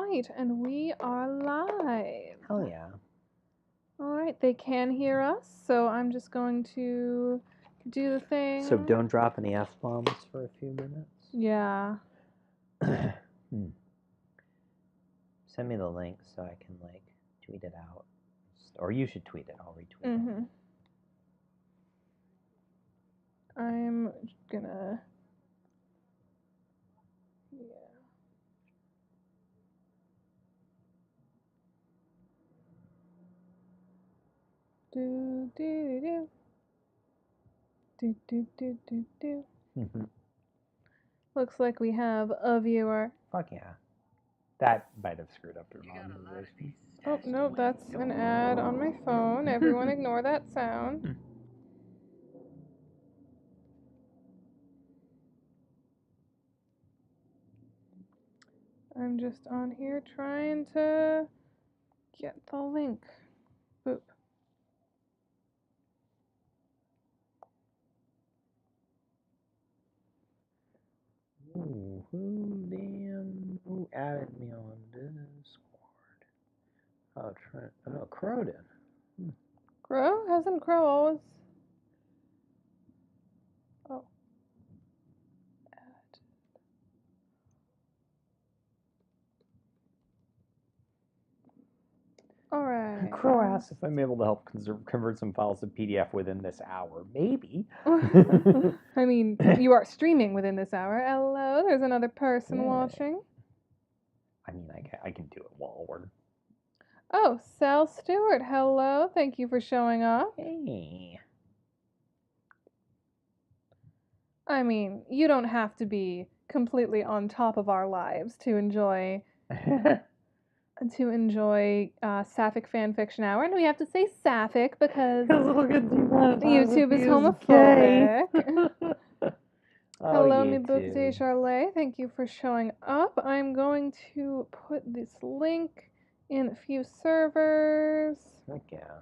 right, and we are live. Hell yeah. All right, they can hear us, so I'm just going to do the thing. So don't drop any F-bombs for a few minutes? Yeah. Send me the link so I can, like, tweet it out. Or you should tweet it. I'll retweet it. I'm gonna... Do, do, do. Do, do, do, do, do. Looks like we have a viewer. Fuck yeah. That might have screwed up your monetization. Oh, no, that's an ad on my phone. Everyone ignore that sound. I'm just on here trying to get the link. Boop. Ooh, who added me on Discord? Oh, Trent. Oh, Crow did. Crow? Hasn't Crow always... Oh. Alright. Crow asks if I'm able to help convert some files to PDF within this hour. Maybe. I mean, you are streaming within this hour. Hello, there's another person watching. I mean, I can do it while we're... Oh, Sal Stewart, hello. Thank you for showing up. Hey. I mean, you don't have to be completely on top of our lives to enjoy... Sapphic Fanfiction Hour. And we have to say Sapphic because YouTube is homophobic. Hello, Miboukte Charlet. Thank you for showing up. I'm going to put this link in a few servers. Heck yeah.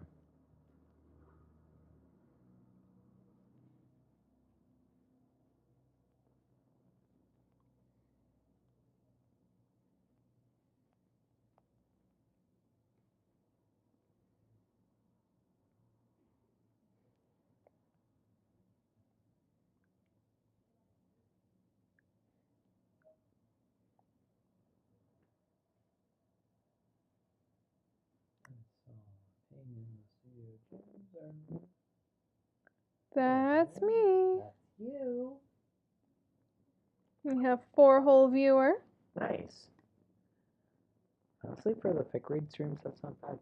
That's me. That's you. We have 4 whole viewer. Nice. Honestly, for the fic read streams, that's not bad.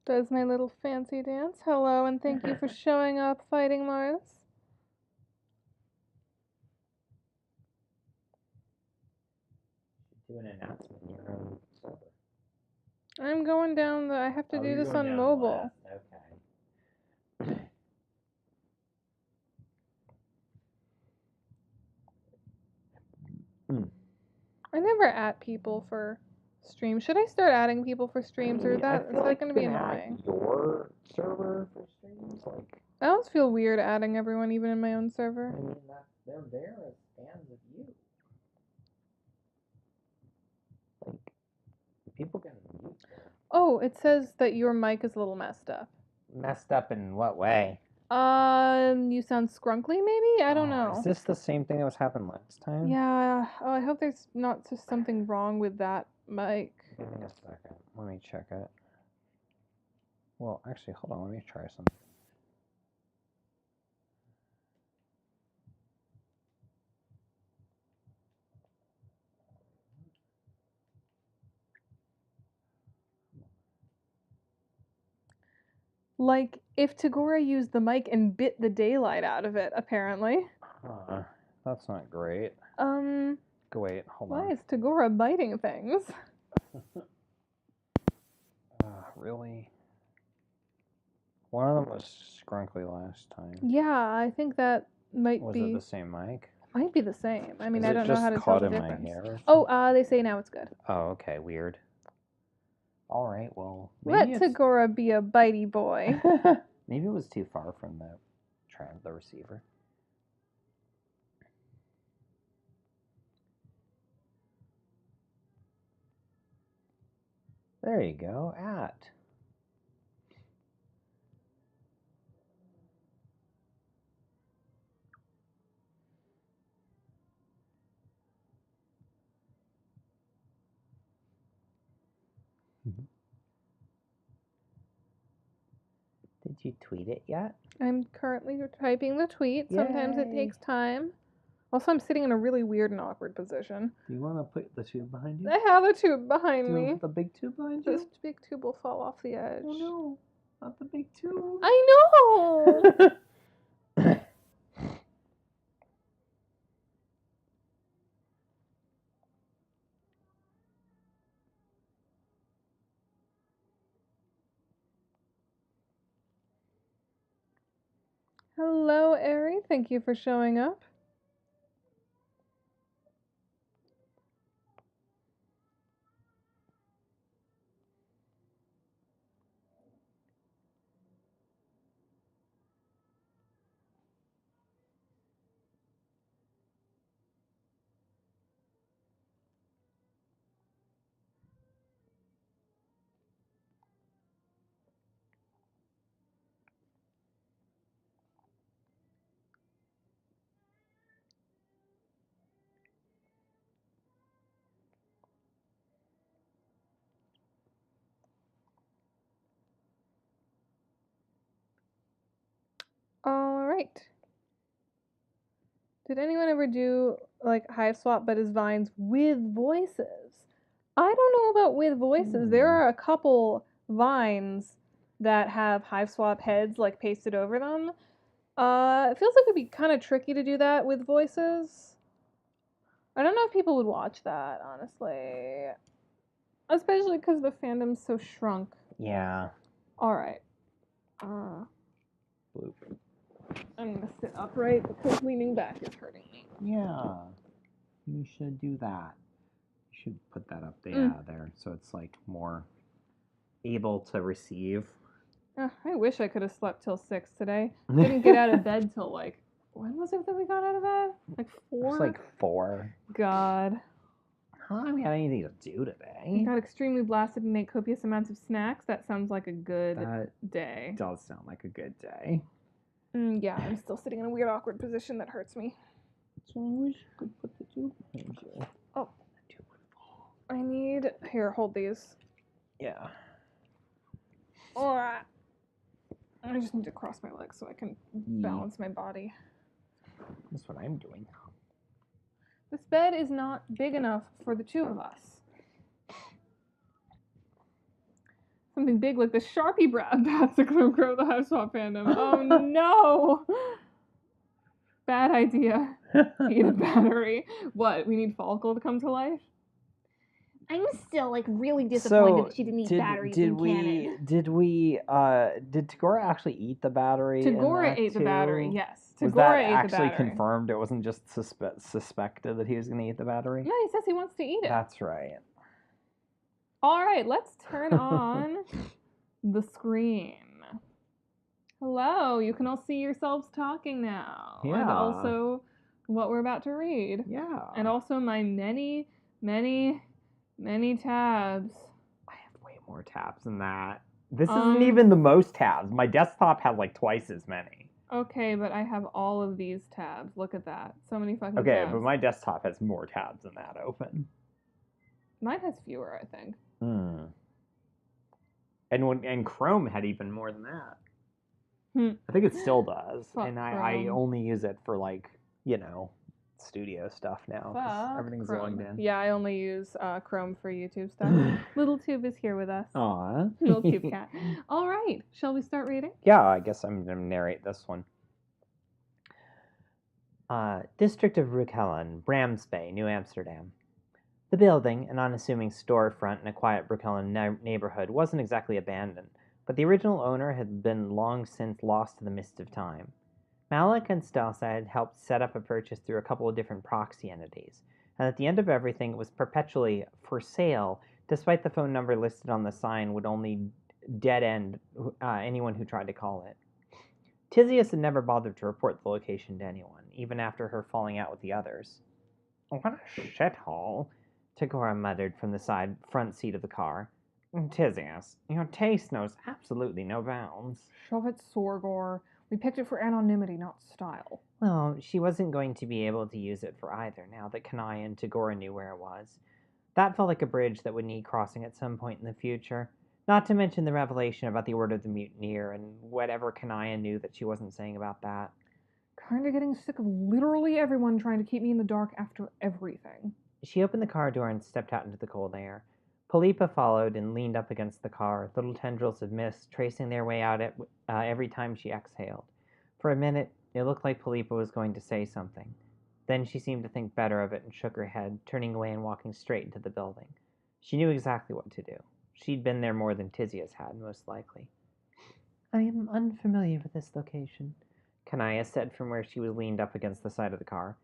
Does my little fancy dance. Hello, and thank you for showing up, Fighting Mars. Do an announcement in your own server. I'm going down I have to do this on mobile. Okay. I never at people for streams. Should I start adding people for streams, or is that going to be annoying? Your server for streams, like. I always feel weird adding everyone, even in my own server. I mean, they're there as fans of you. Like, people can mute them. Oh, it says that your mic is a little messed up. Messed up in what way? You sound scrunkly, maybe? I don't know. Is this the same thing that was happened last time? Yeah. Oh, I hope there's not just something wrong with that mic. Give me a second. Let me check it. Well, actually, hold on. Let me try something. Like, if Tagora used the mic and bit the daylight out of it, apparently. That's not great. Go wait, hold on. Why is Tagora biting things? Really? One of them was scrunkly last time. Yeah, I think that might be... Was it the same mic? Might be the same. I mean, I don't know how to tell caught the in difference. My hair Oh, they say now it's good. Oh, okay, weird. All right, well, let Tagora be a bitey boy. Maybe it was too far from the receiver. There you go, at. Did you tweet it yet? I'm currently typing the tweet. Sometimes it takes time. Also, I'm sitting in a really weird and awkward position. Do you want to put the tube behind you? I have a tube behind me. Put the big tube behind you? This big tube will fall off the edge. Oh no, not the big tube. I know! Hello, Ari. Thank you for showing up. Alright. Did anyone ever do, like, Hive Swap but as vines with voices? I don't know about with voices. There are a couple vines that have Hive Swap heads, like, pasted over them. It feels like it'd be kind of tricky to do that with voices. I don't know if people would watch that, honestly. Especially because the fandom's so shrunk. Yeah. Alright. Bloop. I'm gonna sit upright because leaning back is hurting me. Yeah. You should do that. You should put that up there so it's like more able to receive. I wish I could have slept till 6 today. Didn't get out of bed till like, when was it that we got out of bed? Like 4? It's like 4. God. I haven't had anything to do today. I got extremely blasted and ate copious amounts of snacks. That sounds like a good day. Does sound like a good day. Yeah, I'm still sitting in a weird, awkward position that hurts me. So I wish you could put the tube behind you. Oh. The tube would fall. I need... Here, hold these. Yeah. I just need to cross my legs so I can balance my body. That's what I'm doing. This bed is not big enough for the two of us. Something big like the Sharpie bats that can grow the Hive Swap fandom. Oh no! Bad idea. Eat a battery. What? We need Falco to come to life? I'm still like really disappointed that she didn't eat batteries in canon. Did Tagora actually eat the battery? Tagora ate the battery, yes. Was that actually confirmed? It wasn't just suspected that he was going to eat the battery? No, he says he wants to eat it. That's right. All right, let's turn on the screen. Hello, you can all see yourselves talking now. Yeah. And also what we're about to read. Yeah. And also my many tabs. I have way more tabs than that. This isn't even the most tabs. My desktop has like twice as many. Okay, but I have all of these tabs. Look at that. So many fucking tabs. Okay, but my desktop has more tabs than that open. Mine has fewer, I think. And Chrome had even more than that. I think it still does. And I only use it for like, studio stuff now. Everything's logged in. Yeah, I only use Chrome for YouTube stuff. Little Tube is here with us. Aww. Little Tube cat. All right, shall we start reading? Yeah, I guess I'm going to narrate this one. District of Broekelen, Bramsbay, New Amsterdam. The building, an unassuming storefront in a quiet Broekelen neighborhood, wasn't exactly abandoned, but the original owner had been long since lost to the mist of time. Malik and Stelsa had helped set up a purchase through a couple of different proxy entities, and at the end of everything it was perpetually for sale, despite the phone number listed on the sign would only dead-end anyone who tried to call it. Tyzias had never bothered to report the location to anyone, even after her falling out with the others. "What a shithole," Takora muttered from the front seat of the car. "Tyzias, your taste knows absolutely no bounds." Shove it, Sorgor. We picked it for anonymity, not style. Well, she wasn't going to be able to use it for either, now that Kanaya and Tagora knew where it was. That felt like a bridge that would need crossing at some point in the future. Not to mention the revelation about the Order of the Mutineer and whatever Kanaya knew that she wasn't saying about that. Kinda getting sick of literally everyone trying to keep me in the dark after everything. She opened the car door and stepped out into the cold air. Polypa followed and leaned up against the car, little tendrils of mist tracing their way out every time she exhaled. For a minute, it looked like Polypa was going to say something. Then she seemed to think better of it and shook her head, turning away and walking straight into the building. She knew exactly what to do. She'd been there more than Tyzias had, most likely. "I am unfamiliar with this location," Kanaya said from where she was leaned up against the side of the car.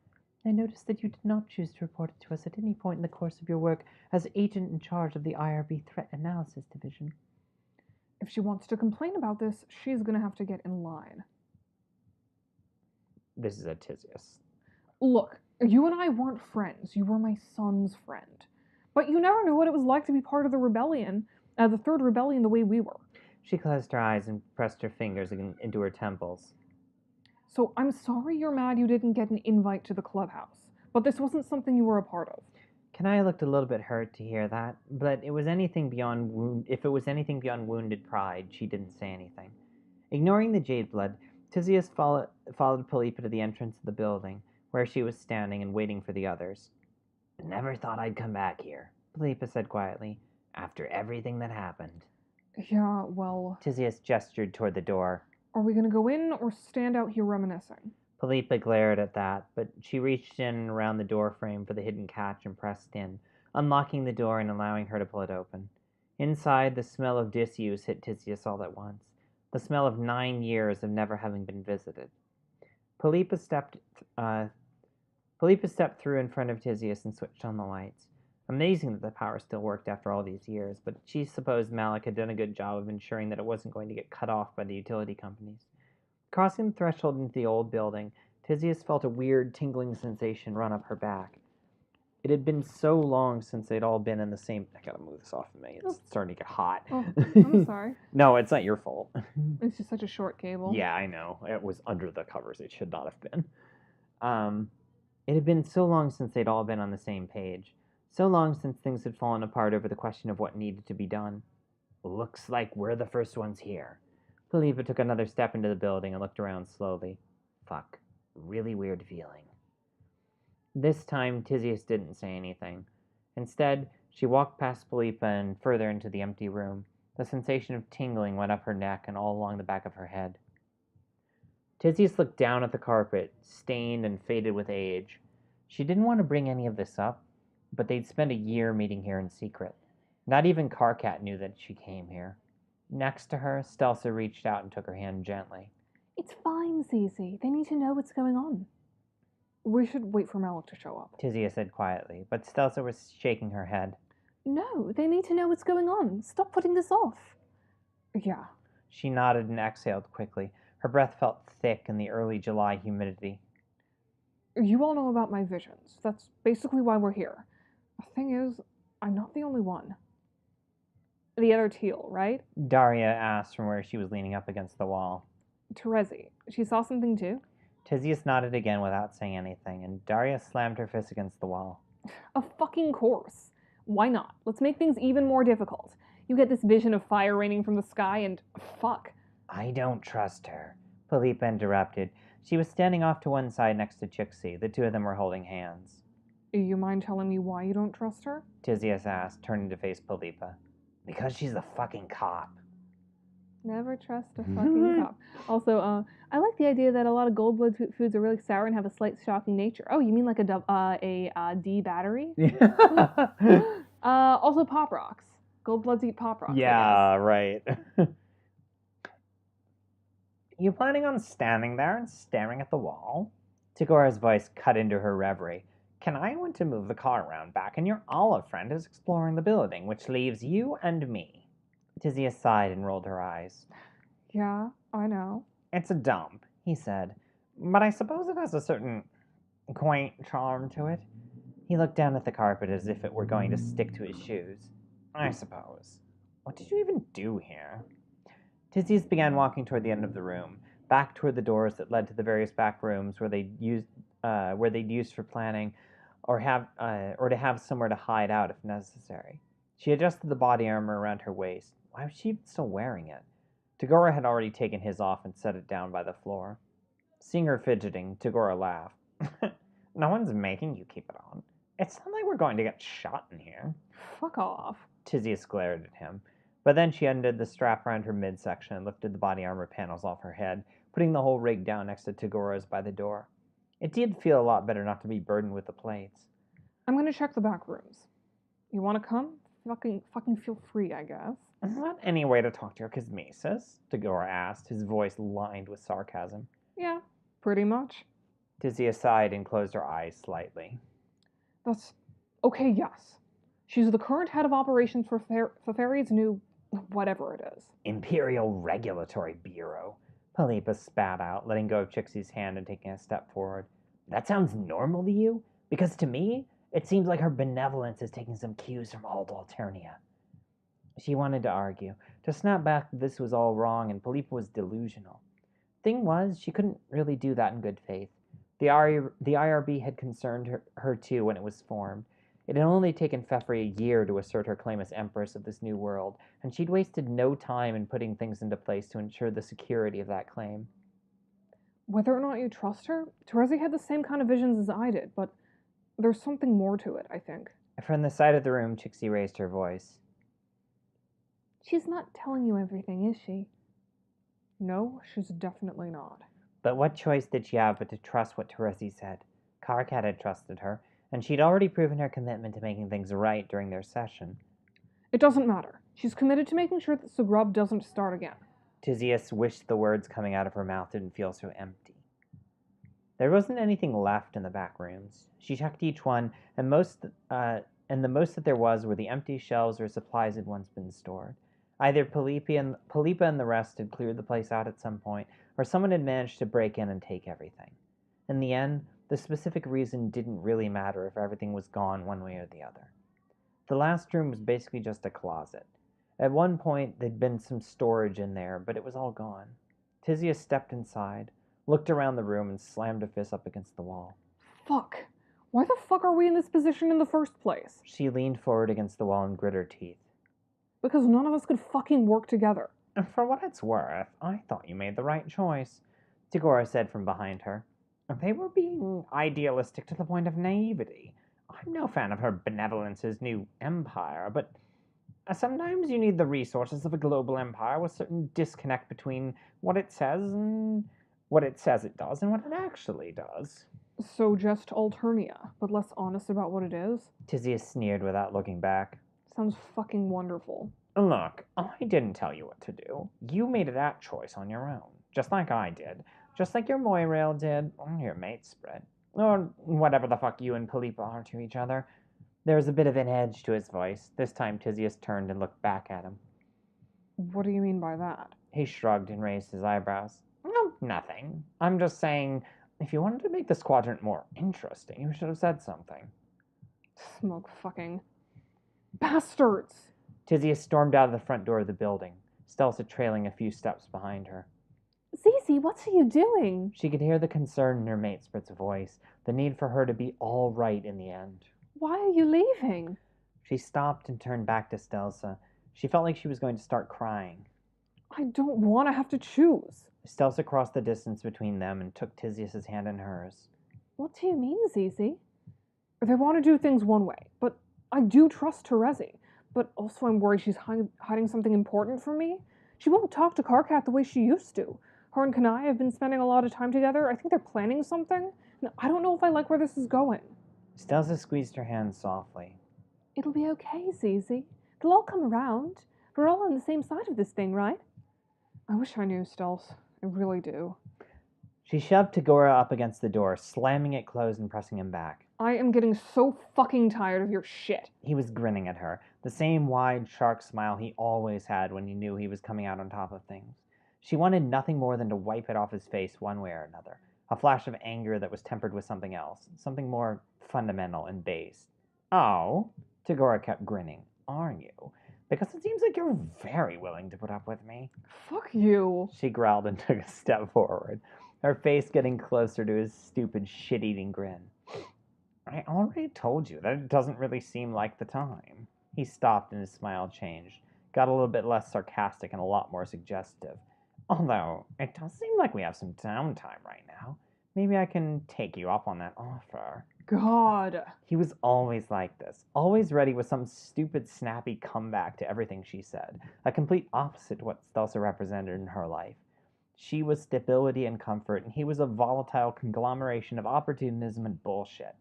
"I noticed that you did not choose to report it to us at any point in the course of your work as agent in charge of the IRB Threat Analysis Division." If she wants to complain about this, she's gonna have to get in line. This is a Tyzias. "Look, you and I weren't friends. You were my son's friend. But you never knew what it was like to be part of the rebellion, the third rebellion, the way we were." She closed her eyes and pressed her fingers into her temples. "So I'm sorry you're mad you didn't get an invite to the clubhouse, but this wasn't something you were a part of." Kanaya looked a little bit hurt to hear that, but if it was anything beyond wounded pride, she didn't say anything. Ignoring the jade blood, Tyzias followed Polypa to the entrance of the building, where she was standing and waiting for the others. "Never thought I'd come back here," Polypa said quietly, "after everything that happened." "Yeah, well..." Tyzias gestured toward the door. "Are we gonna go in or stand out here reminiscing?" Polypa glared at that, but she reached in and around the door frame for the hidden catch and pressed in, unlocking the door and allowing her to pull it open. Inside, the smell of disuse hit Tyzias all at once, the smell of 9 years of never having been visited. Polypa stepped through in front of Tyzias and switched on the lights. Amazing that the power still worked after all these years, but she supposed Malik had done a good job of ensuring that it wasn't going to get cut off by the utility companies. Crossing the threshold into the old building, Tyzias felt a weird, tingling sensation run up her back. It had been so long since they'd all been in the same... I gotta move this off of me. It's starting to get hot. Oh, I'm sorry. No, it's not your fault. It's just such a short cable. Yeah, I know. It was under the covers. It should not have been. It had been so long since they'd all been on the same page. So long since things had fallen apart over the question of what needed to be done. "Looks like we're the first ones here." Polypa took another step into the building and looked around slowly. Fuck. Really weird feeling. This time, Tyzias didn't say anything. Instead, she walked past Polypa and further into the empty room. The sensation of tingling went up her neck and all along the back of her head. Tyzias looked down at the carpet, stained and faded with age. She didn't want to bring any of this up, but they'd spent a year meeting here in secret. Not even Karkat knew that she came here. Next to her, Stelsa reached out and took her hand gently. "It's fine, Zizi. They need to know what's going on." "We should wait for Malik to show up," Tyzias said quietly, but Stelsa was shaking her head. "No, they need to know what's going on. Stop putting this off." "Yeah." She nodded and exhaled quickly. Her breath felt thick in the early July humidity. "You all know about my visions. That's basically why we're here. The thing is, I'm not the only one." "The other teal, right?" Daria asked from where she was leaning up against the wall. "Terezi. She saw something too?" Tyzias nodded again without saying anything, and Daria slammed her fist against the wall. "Of fucking course. Why not? Let's make things even more difficult. You get this vision of fire raining from the sky and fuck." "I don't trust her," Polypa interrupted. She was standing off to one side next to Chixie. The two of them were holding hands. "You mind telling me why you don't trust her?" Tyzias asked, turning to face Polypa. "Because she's a fucking cop." Never trust a fucking cop. Also, I like the idea that a lot of gold blood foods are really sour and have a slight shocking nature. Oh, you mean like a D battery? Also Pop Rocks. Gold bloods eat Pop Rocks. Yeah, right. "You planning on standing there and staring at the wall?" Tagora's voice cut into her reverie. "Can I want to move the car around back, and your olive friend is exploring the building, which leaves you and me." Tyzias sighed and rolled her eyes. Yeah, I know. It's a dump, he said, but I suppose it has a certain quaint charm to it. He looked down at the carpet as if it were going to stick to his shoes. I suppose. What did you even do here? Tyzias began walking toward the end of the room, back toward the doors that led to the various back rooms where they'd used for planning, or to have somewhere to hide out if necessary. She adjusted the body armor around her waist. Why was she even still wearing it? Tagora had already taken his off and set it down by the floor. Seeing her fidgeting, Tagora laughed. No one's making you keep it on. It's not like we're going to get shot in here. Fuck off. Tyzias glared at him. But then she undid the strap around her midsection and lifted the body armor panels off her head, putting the whole rig down next to Tagora's by the door. It did feel a lot better not to be burdened with the plates. I'm gonna check the back rooms. You wanna come? Fucking feel free, I guess. Is that any way to talk to your cosmesis? Tagora asked, his voice lined with sarcasm. Yeah, pretty much. Tyzias sighed and closed her eyes slightly. That's... okay, yes. She's the current head of operations for Fairy's new... whatever it is. Imperial Regulatory Bureau. Polypa spat out, letting go of Trixie's hand and taking a step forward. That sounds normal to you? Because to me, it seems like her benevolence is taking some cues from old Alternia. She wanted to argue, to snap back that this was all wrong and Polypa was delusional. Thing was, she couldn't really do that in good faith. The IRB had concerned her too when it was formed. It had only taken Fefri a year to assert her claim as Empress of this new world, and she'd wasted no time in putting things into place to ensure the security of that claim. Whether or not you trust her, Terezi had the same kind of visions as I did, but there's something more to it, I think. From the side of the room, Trixie raised her voice. She's not telling you everything, is she? No, she's definitely not. But what choice did she have but to trust what Terezi said? Karkat had trusted her, and she'd already proven her commitment to making things right during their session. It doesn't matter. She's committed to making sure that Sugrub doesn't start again. Tyzias wished the words coming out of her mouth didn't feel so empty. There wasn't anything left in the back rooms. She checked each one, and the most that there was were the empty shelves where supplies had once been stored. Either Polypa and the rest had cleared the place out at some point, or someone had managed to break in and take everything. In the end, the specific reason didn't really matter if everything was gone one way or the other. The last room was basically just a closet. At one point, there'd been some storage in there, but it was all gone. Tyzias stepped inside, looked around the room, and slammed a fist up against the wall. Fuck. Why the fuck are we in this position in the first place? She leaned forward against the wall and grit her teeth. Because none of us could fucking work together. For what it's worth, I thought you made the right choice, Tagora said from behind her. They were being idealistic to the point of naivety. I'm no fan of Her Benevolence's new empire, but sometimes you need the resources of a global empire with certain disconnect between what it says it does and what it actually does. So just Alternia, but less honest about what it is? Tyzias sneered without looking back. Sounds fucking wonderful. Look, I didn't tell you what to do. You made that choice on your own, just like I did. Just like your Moirail did, or your mate spread. Or whatever the fuck you and Polypa are to each other. There was a bit of an edge to his voice. This time Tyzias turned and looked back at him. What do you mean by that? He shrugged and raised his eyebrows. No, nothing. I'm just saying, if you wanted to make this quadrant more interesting, you should have said something. Smoke fucking... bastards! Tyzias stormed out of the front door of the building, Stelsa trailing a few steps behind her. Zizi, what are you doing? She could hear the concern in her mate Sprit's voice, the need for her to be all right in the end. Why are you leaving? She stopped and turned back to Stelsa. She felt like she was going to start crying. I don't want to have to choose. Stelsa crossed the distance between them and took Tyzias' hand in hers. What do you mean, Zizi? They want to do things one way, but I do trust Terezi. But also I'm worried she's hiding something important from me. She won't talk to Karkat the way she used to. Her and Kanai have been spending a lot of time together. I think they're planning something. And I don't know if I like where this is going. Stelsa squeezed her hand softly. It'll be okay, Zizi. They'll all come around. We're all on the same side of this thing, right? I wish I knew, Stels. I really do. She shoved Tagora up against the door, slamming it closed and pressing him back. I am getting so fucking tired of your shit. He was grinning at her, the same wide shark smile he always had when he knew he was coming out on top of things. She wanted nothing more than to wipe it off his face one way or another. A flash of anger that was tempered with something else, something more fundamental and base. Oh, Tagora kept grinning. Are you? Because it seems like you're very willing to put up with me. Fuck you. She growled and took a step forward, her face getting closer to his stupid shit-eating grin. I already told you that it doesn't really seem like the time. He stopped and his smile changed, got a little bit less sarcastic and a lot more suggestive. Although, it does seem like we have some downtime right now. Maybe I can take you up on that offer. God. He was always like this, always ready with some stupid, snappy comeback to everything she said, a complete opposite to what Stelsa represented in her life. She was stability and comfort, and he was a volatile conglomeration of opportunism and bullshit.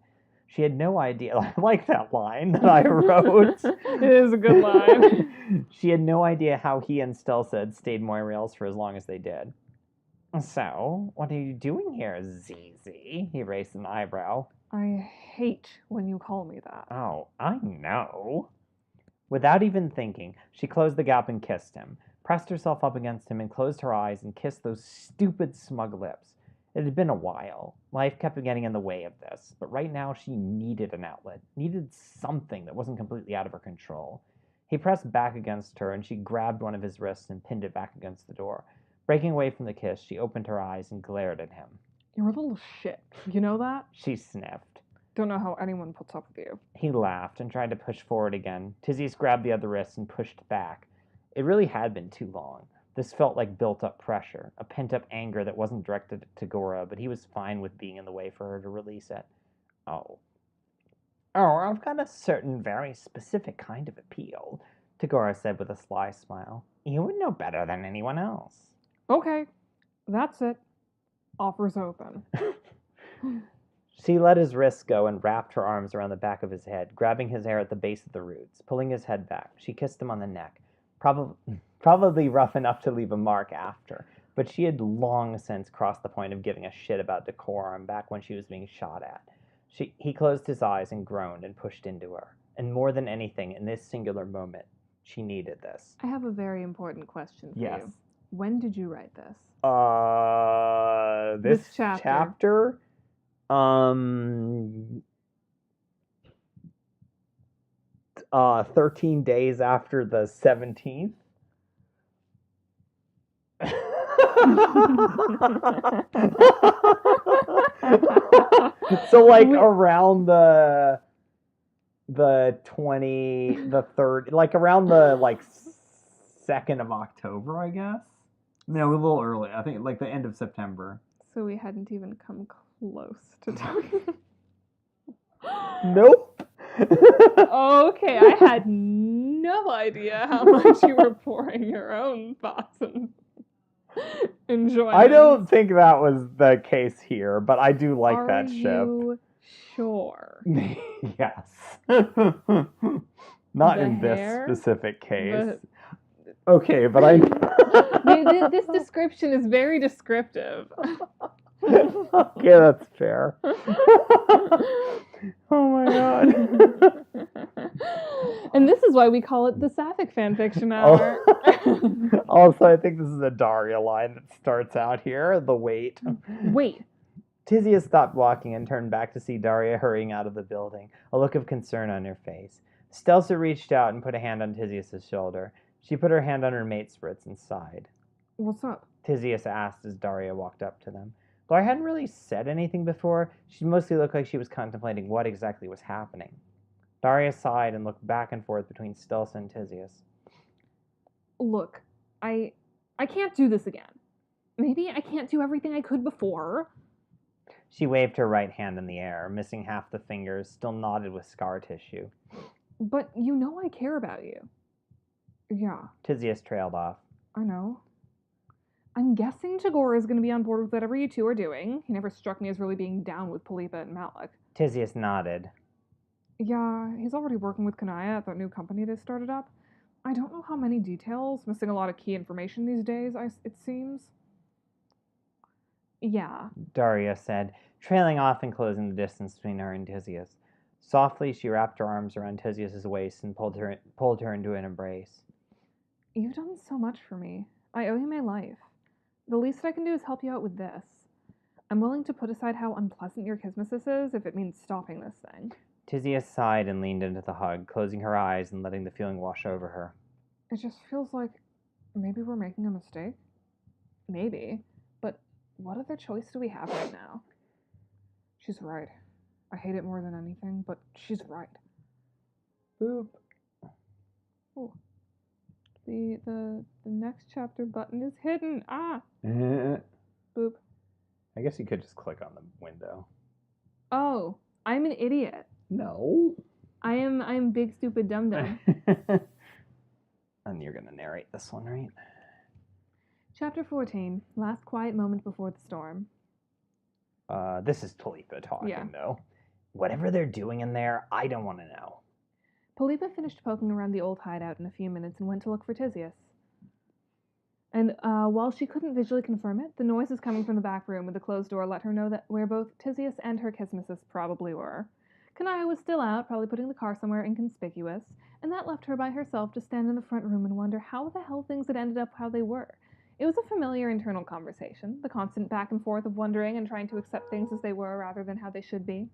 She had no idea. I like that line that I wrote. It is a good line. She had no idea how he and Stelsa had stayed Moirails for as long as they did. So, what are you doing here, ZZ? He raised an eyebrow. I hate when you call me that. Oh, I know. Without even thinking, she closed the gap and kissed him, pressed herself up against him and closed her eyes and kissed those stupid smug lips. It had been a while. Life kept getting in the way of this, but right now she needed an outlet, needed something that wasn't completely out of her control. He pressed back against her, and she grabbed one of his wrists and pinned it back against the door. Breaking away from the kiss, she opened her eyes and glared at him. You're a little shit. You know that? She sniffed. Don't know how anyone puts up with you. He laughed and tried to push forward again. Tyzias grabbed the other wrist and pushed back. It really had been too long. This felt like built-up pressure, a pent-up anger that wasn't directed at Tagora, but he was fine with being in the way for her to release it. Oh, I've got a certain very specific kind of appeal, Tagora said with a sly smile. You would know better than anyone else. Okay, that's it. Offer's open. She let his wrists go and wrapped her arms around the back of his head, grabbing his hair at the base of the roots, pulling his head back. She kissed him on the neck. Probably rough enough to leave a mark after, but she had long since crossed the point of giving a shit about decorum back when she was being shot at. He closed his eyes and groaned and pushed into her. And more than anything, in this singular moment, she needed this. I have a very important question for Yes. you. When did you write this? This chapter. 13 days after the 17th. So like around the 3rd, like around the 2nd of October, I guess. No, a little early. I think like the end of September. So we hadn't even come close to talking. Nope. Okay, I had no idea how much you were pouring your own thoughts and enjoying. I don't think that was the case here, but I do like that ship. Are you sure? Yes. Not The in hair? this specific case. The- Okay, but I... This description is very descriptive. Okay, that's fair. Oh my god. And this is why we call it the Sapphic Fanfiction Hour. Also, I think this is a Daria line that starts out here. The wait. Wait. Tyzias stopped walking and turned back to see Daria hurrying out of the building, a look of concern on her face. Stelsa reached out and put a hand on Tyzias' shoulder. She put her hand on her mate's spritz and sighed. What's up? Tyzias asked as Daria walked up to them. Though I hadn't really said anything before, she mostly looked like she was contemplating what exactly was happening. Daria sighed and looked back and forth between Stelsa and Tyzias. Look, I can't do this again. Maybe I can't do everything I could before. She waved her right hand in the air, missing half the fingers, still knotted with scar tissue. But you know I care about you. Yeah, Tyzias trailed off. I know. I'm guessing Tagora is going to be on board with whatever you two are doing. He never struck me as really being down with Polypa and Malik. Tyzias nodded. Yeah, he's already working with Jonaya at that new company they started up. I don't know how many details, missing a lot of key information these days, it seems. Yeah. Daria said, trailing off and closing the distance between her and Tyzias. Softly, she wrapped her arms around Tyzias' waist and pulled her into an embrace. You've done so much for me. I owe you my life. The least I can do is help you out with this. I'm willing to put aside how unpleasant your kismesis is if it means stopping this thing. Tyzias sighed and leaned into the hug, closing her eyes and letting the feeling wash over her. It just feels like maybe we're making a mistake. Maybe. But what other choice do we have right now? She's right. I hate it more than anything, but she's right. Boop. Oh. The next chapter button is hidden. Ah! Boop. I guess you could just click on the window. Oh, I'm an idiot. No. I am big stupid dum dum. And you're gonna narrate this one, right? Chapter 14. Last quiet moment before the storm. This is Polypa talking, Yeah. though. Whatever they're doing in there, I don't want to know. Polypa finished poking around the old hideout in a few minutes and went to look for Tyzias. And while she couldn't visually confirm it, the noises coming from the back room with the closed door let her know that where both Tyzias and her kismesis probably were. Kanaya was still out, probably putting the car somewhere inconspicuous, and that left her by herself to stand in the front room and wonder how the hell things had ended up how they were. It was a familiar internal conversation, the constant back and forth of wondering and trying to accept things as they were rather than how they should be.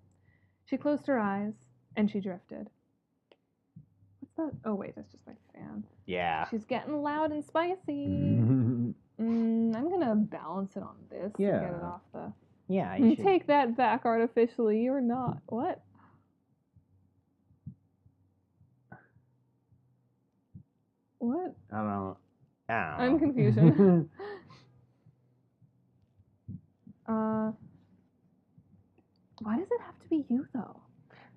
She closed her eyes, and she drifted. What's that? Oh wait, that's just my fan. Yeah. She's getting loud and spicy. I'm gonna balance it on this to get it off the... Yeah, you should. Take that back artificially, you're not. What? What? I don't know. I'm confusion. Why does it have to be you, though?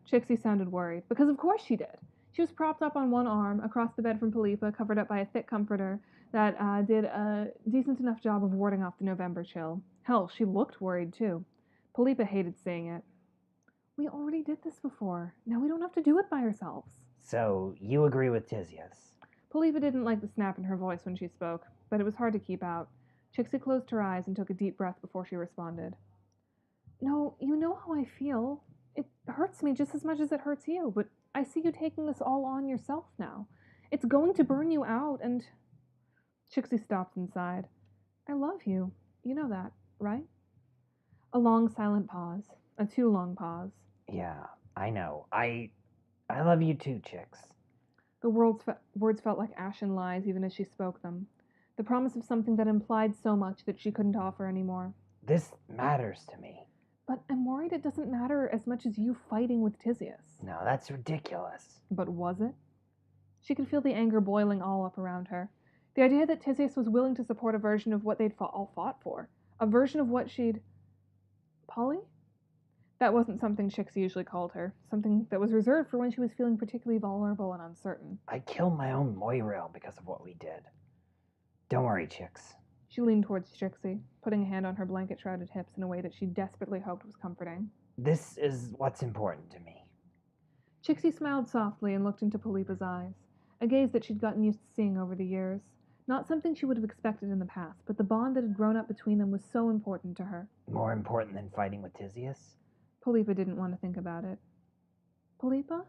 Trixie sounded worried, because of course she did. She was propped up on one arm, across the bed from Polypa, covered up by a thick comforter that did a decent enough job of warding off the November chill. Hell, she looked worried, too. Polypa hated seeing it. We already did this before. Now we don't have to do it by ourselves. So, you agree with Tyzias? Polypa didn't like the snap in her voice when she spoke, but it was hard to keep out. Trixie closed her eyes and took a deep breath before she responded. No, you know how I feel. It hurts me just as much as it hurts you, but I see you taking this all on yourself now. It's going to burn you out, and... Trixie stopped and sighed. I love you. You know that, right? A long, silent pause. A too long pause. Yeah, I know. I love you too, Chicks. The words felt like ashen lies even as she spoke them. The promise of something that implied so much that she couldn't offer anymore. This matters to me. But I'm worried it doesn't matter as much as you fighting with Tyzias. No, that's ridiculous. But was it? She could feel the anger boiling all up around her. The idea that Tyzias was willing to support a version of what they'd all fought for. A version of what she'd... Polly? That wasn't something Chicks usually called her. Something that was reserved for when she was feeling particularly vulnerable and uncertain. I killed my own Moirail because of what we did. Don't worry, Chicks. She leaned towards Trixie, putting a hand on her blanket-shrouded hips in a way that she desperately hoped was comforting. This is what's important to me. Trixie smiled softly and looked into Polypa's eyes, a gaze that she'd gotten used to seeing over the years. Not something she would have expected in the past, but the bond that had grown up between them was so important to her. More important than fighting with Tyzias? Polypa didn't want to think about it. Polypa?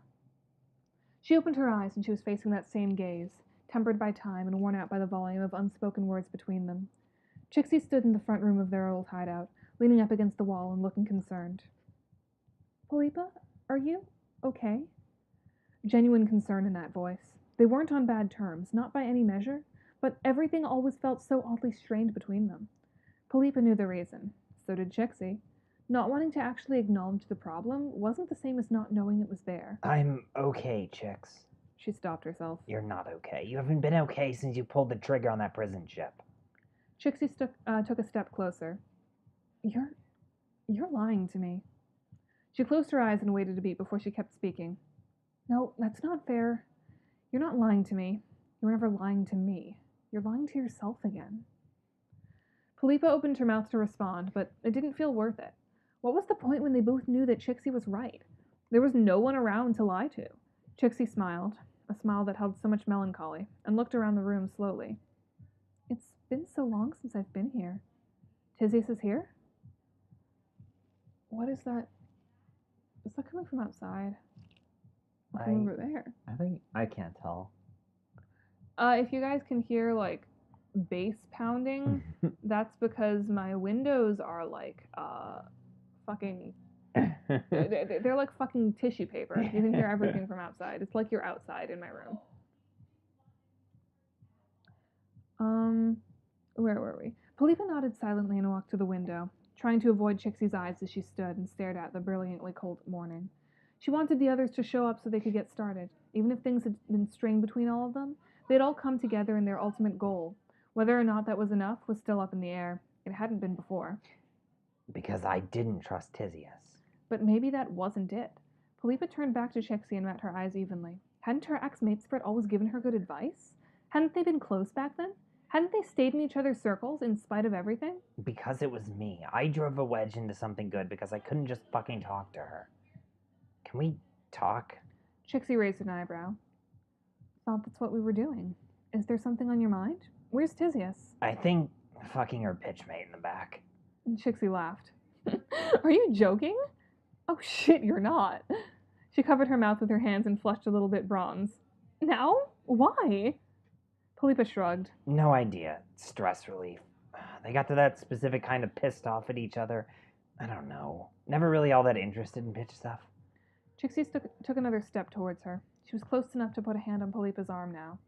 She opened her eyes and she was facing that same gaze, tempered by time and worn out by the volume of unspoken words between them. Trixie stood in the front room of their old hideout, leaning up against the wall and looking concerned. Polypa, are you okay? Genuine concern in that voice. They weren't on bad terms, not by any measure, but everything always felt so oddly strained between them. Polypa knew the reason. So did Trixie. Not wanting to actually acknowledge the problem wasn't the same as not knowing it was there. I'm okay, Chicks. She stopped herself. You're not okay. You haven't been okay since you pulled the trigger on that prison ship. Trixie took a step closer. You're lying to me. She closed her eyes and waited a beat before she kept speaking. No, that's not fair. You're not lying to me. You were never lying to me. You're lying to yourself again. Polypa opened her mouth to respond, but it didn't feel worth it. What was the point when they both knew that Trixie was right? There was no one around to lie to. Trixie smiled, a smile that held so much melancholy, and looked around the room slowly. It's been so long since I've been here. Tyzias is here? What is that? Is that coming from outside? Or from over there? I think I can't tell. If you guys can hear, like, bass pounding, that's because my windows are like fucking they're like fucking tissue paper. You can hear everything from outside. It's like you're outside in my room. Where were we? Polypa nodded silently and walked to the window, trying to avoid Chixie's eyes as she stood and stared at the brilliantly cold morning. She wanted the others to show up so they could get started. Even if things had been strained between all of them, they'd all come together in their ultimate goal. Whether or not that was enough was still up in the air. It hadn't been before. Because I didn't trust Tyzias. But maybe that wasn't it. Polypa turned back to Chixie and met her eyes evenly. Hadn't her ex-matesprit always given her good advice? Hadn't they been close back then? Hadn't they stayed in each other's circles in spite of everything? Because it was me. I drove a wedge into something good because I couldn't just fucking talk to her. Can we talk? Chixie raised an eyebrow. Thought that's what we were doing. Is there something on your mind? Where's Tyzias? I think fucking her pitchmate in the back. Chixie laughed. Are you joking? Oh shit, you're not. She covered her mouth with her hands and flushed a little bit bronze. Now? Why? Polypa shrugged. No idea. Stress relief. They got to that specific kind of pissed off at each other. I don't know. Never really all that interested in pitch stuff. Chixie took another step towards her. She was close enough to put a hand on Polypa's arm now.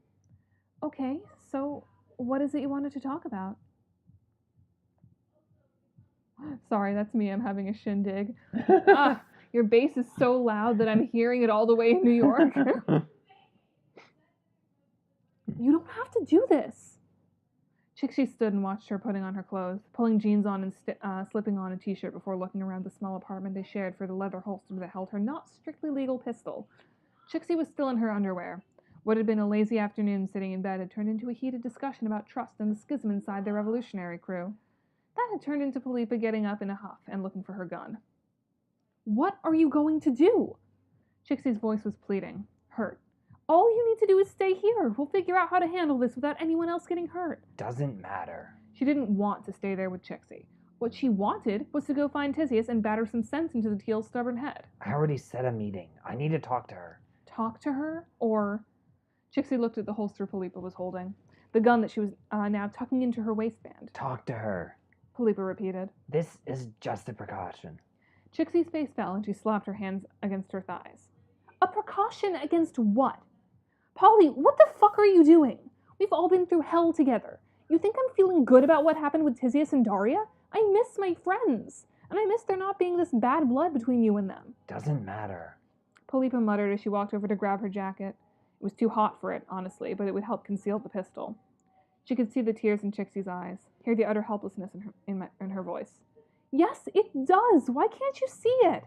Okay, so what is it you wanted to talk about? Sorry, that's me. I'm having a shindig. Your bass is so loud that I'm hearing it all the way in New York. You don't have to do this. Chixie stood and watched her putting on her clothes, pulling jeans on and slipping on a t-shirt before looking around the small apartment they shared for the leather holster that held her not strictly legal pistol. Chixie was still in her underwear. What had been a lazy afternoon sitting in bed had turned into a heated discussion about trust and the schism inside the revolutionary crew. That had turned into Polypa getting up in a huff and looking for her gun. What are you going to do? Chixie's voice was pleading, hurt. All you need to do is stay here. We'll figure out how to handle this without anyone else getting hurt. Doesn't matter. She didn't want to stay there with Chixie. What she wanted was to go find Tyzias and batter some sense into the teal's stubborn head. I already set a meeting. I need to talk to her. Talk to her? Or... Chixie looked at the holster Polypa was holding, the gun that she was now tucking into her waistband. Talk to her. Polypa repeated. This is just a precaution. Chixie's face fell and she slapped her hands against her thighs. A precaution against what? Polly, what the fuck are you doing? We've all been through hell together. You think I'm feeling good about what happened with Tyzias and Daria? I miss my friends, and I miss there not being this bad blood between you and them. Doesn't matter. Polypa muttered as she walked over to grab her jacket. It was too hot for it, honestly, but it would help conceal the pistol. She could see the tears in Chixie's eyes, hear the utter helplessness in her voice. Yes, it does. Why can't you see it?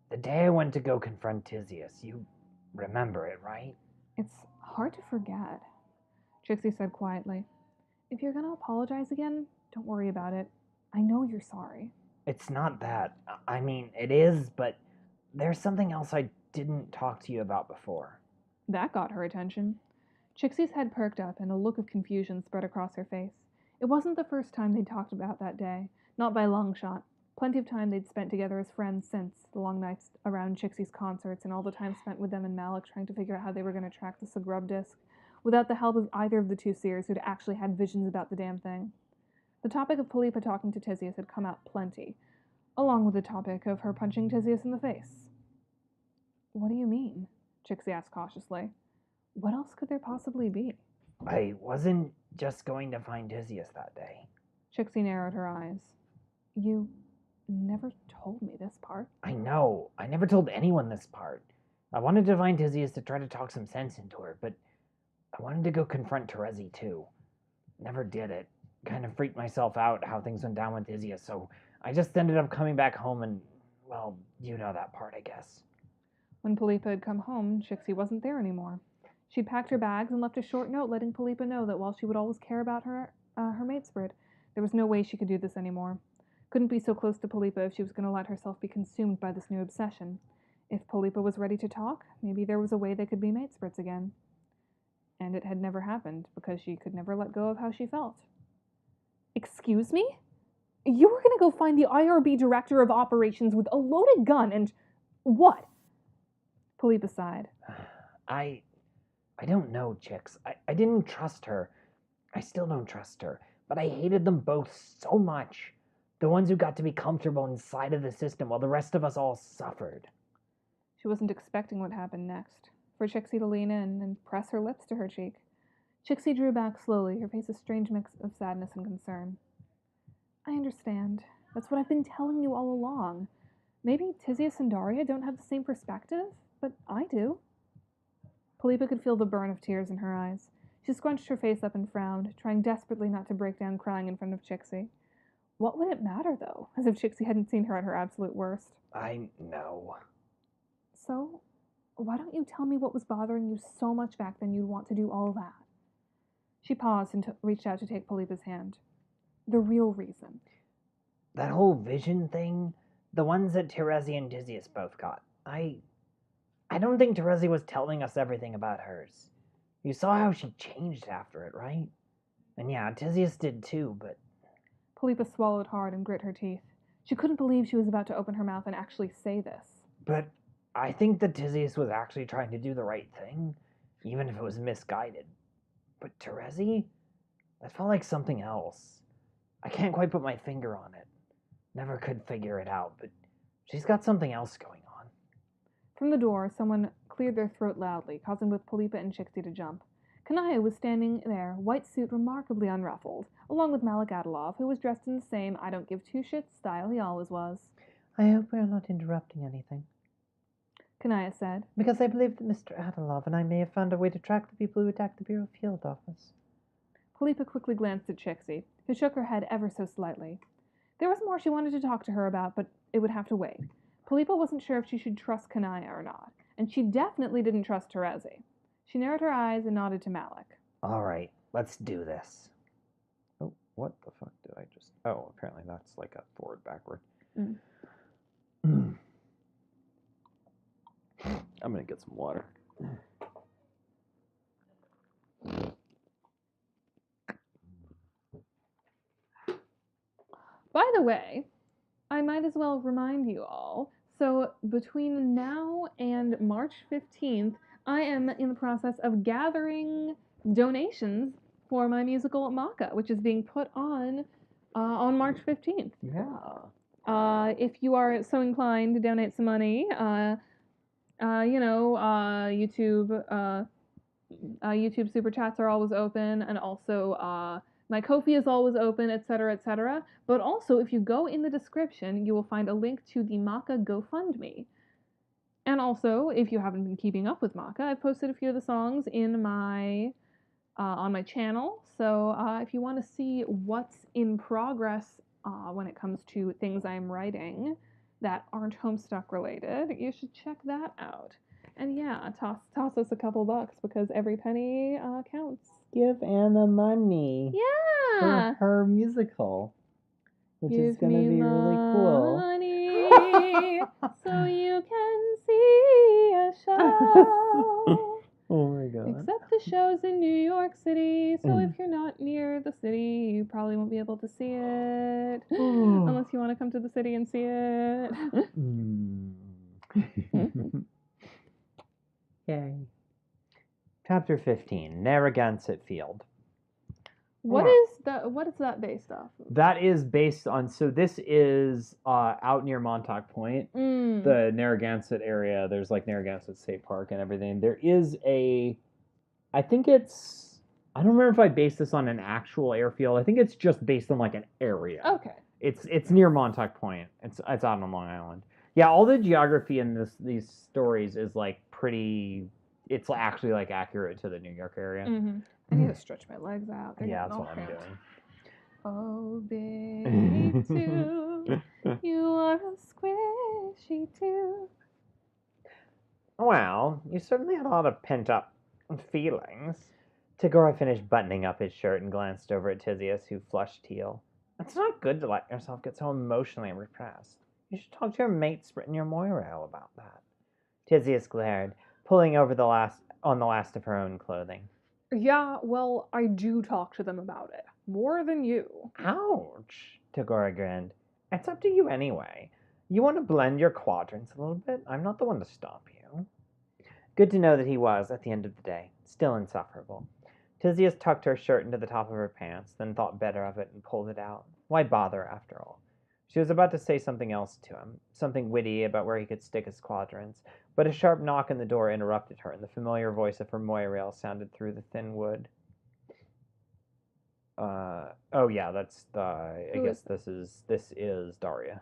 The day I went to go confront Tyzias, you remember it, right? It's hard to forget, Chixie said quietly. If you're going to apologize again, don't worry about it. I know you're sorry. It's not that. I mean, it is, but there's something else I didn't talk to you about before. That got her attention. Chixie's head perked up and a look of confusion spread across her face. It wasn't the first time they'd talked about that day, not by a long shot. Plenty of time they'd spent together as friends since, the long nights around Chixie's concerts and all the time spent with them and Malik trying to figure out how they were going to track the Sagrub disc, without the help of either of the two seers who'd actually had visions about the damn thing. The topic of Polypa talking to Tyzias had come out plenty, along with the topic of her punching Tyzias in the face. What do you mean? Chixie asked cautiously. What else could there possibly be? I wasn't just going to find Tyzias that day. Chixie narrowed her eyes. You never told me this part. I know. I never told anyone this part. I wanted to find Tyzias to try to talk some sense into her, but I wanted to go confront Terezi too. Never did it. Kind of freaked myself out how things went down with Tyzias, so I just ended up coming back home and, well, you know that part, I guess. When Polypa had come home, Chixie wasn't there anymore. She'd packed her bags and left a short note letting Polypa know that while she would always care about her matesprit, there was no way she could do this anymore. Couldn't be so close to Polypa if she was going to let herself be consumed by this new obsession. If Polypa was ready to talk, maybe there was a way they could be matesprits again. And it had never happened, because she could never let go of how she felt. Excuse me? You were going to go find the IRB director of operations with a loaded gun and... what? Polypa sighed. I don't know, Chix. I didn't trust her. I still don't trust her, but I hated them both so much. The ones who got to be comfortable inside of the system while the rest of us all suffered. She wasn't expecting what happened next, for Trixie to lean in and press her lips to her cheek. Trixie drew back slowly, her face a strange mix of sadness and concern. I understand. That's what I've been telling you all along. Maybe Tyzias and Daria don't have the same perspective, but I do. Polypa could feel the burn of tears in her eyes. She scrunched her face up and frowned, trying desperately not to break down crying in front of Trixie. What would it matter, though? As if Trixie hadn't seen her at her absolute worst. I know. So, why don't you tell me what was bothering you so much back then you'd want to do all that? She paused and reached out to take Polypa's hand. The real reason. That whole vision thing, the ones that Terezi and Tyzias both got. I don't think Terezi was telling us everything about hers. You saw how she changed after it, right? And yeah, Tyzias did too, but... Polypa swallowed hard and grit her teeth. She couldn't believe she was about to open her mouth and actually say this. But I think that Tyzias was actually trying to do the right thing, even if it was misguided. But Terezi? That felt like something else. I can't quite put my finger on it. Never could figure it out, but she's got something else going on. From the door, someone cleared their throat loudly, causing both Polypa and Trixie to jump. Kanaya was standing there, white suit remarkably unruffled, along with Malik Adilov, who was dressed in the same I don't give two shits style he always was. I hope we're not interrupting anything, Kanaya said. because I believe that Mr. Adilov and I may have found a way to track the people who attacked the Bureau Field Office. Polypa quickly glanced at Trixie, who shook her head ever so slightly. There was more she wanted to talk to her about, but it would have to wait. Polypa wasn't sure if she should trust Kanaya or not, and she definitely didn't trust Terezi. She narrowed her eyes and nodded to Malik. All right, let's do this. Oh, what the fuck did I just... Oh, apparently that's like a forward backward. I'm gonna get some water. By the way, I might as well remind you all, so between now and March 15th, I am in the process of gathering donations for my musical Maka, which is being put on March 15th. Yeah. If you are so inclined to donate some money, YouTube super chats are always open, and also my Ko-fi is always open, etc., etc. But also, if you go in the description, you will find a link to the Maka GoFundMe. And also, if you haven't been keeping up with Maka, I've posted a few of the songs in my on my channel. So if you want to see what's in progress when it comes to things I'm writing that aren't Homestuck related, you should check that out. And yeah, toss us a couple bucks, because every penny counts. Give Anna money Yeah! for her musical, which Give is going to me be really cool. money so you can see a show. Oh my god. Except the show's in New York City, so if you're not near the city, you probably won't be able to see it. Unless you want to come to the city and see it. Yay. Chapter 15, Narragansett Field. What is that based off of? That is based on, so this is out near Montauk Point, the Narragansett area. There's like Narragansett State Park and everything. There is I don't remember if I based this on an actual airfield. I think it's just based on like an area. Okay. It's near Montauk Point. It's out on Long Island. Yeah, all the geography in these stories is like pretty. It's actually like accurate to the New York area. Mm-hmm. I need to stretch my legs out. Yeah, that's what I'm doing. Oh, baby, too, you are a squishy too. Well, you certainly had a lot of pent-up feelings. Tagora finished buttoning up his shirt and glanced over at Tyzias, who flushed teal. It's not good to let yourself get so emotionally repressed. You should talk to your mate Sprit and your Moirail about that. Tyzias glared, pulling over on the last of her own clothing. Yeah, well, I do talk to them about it. More than you. Ouch, Tagora grinned. It's up to you anyway. You want to blend your quadrants a little bit? I'm not the one to stop you. Good to know that he was, at the end of the day, still insufferable. Tyzias tucked her shirt into the top of her pants, then thought better of it and pulled it out. Why bother, after all? She was about to say something else to him, something witty about where he could stick his quadrants, but a sharp knock on the door interrupted her, and the familiar voice of her Moirail sounded through the thin wood. Oh yeah, that's I guess this is Daria.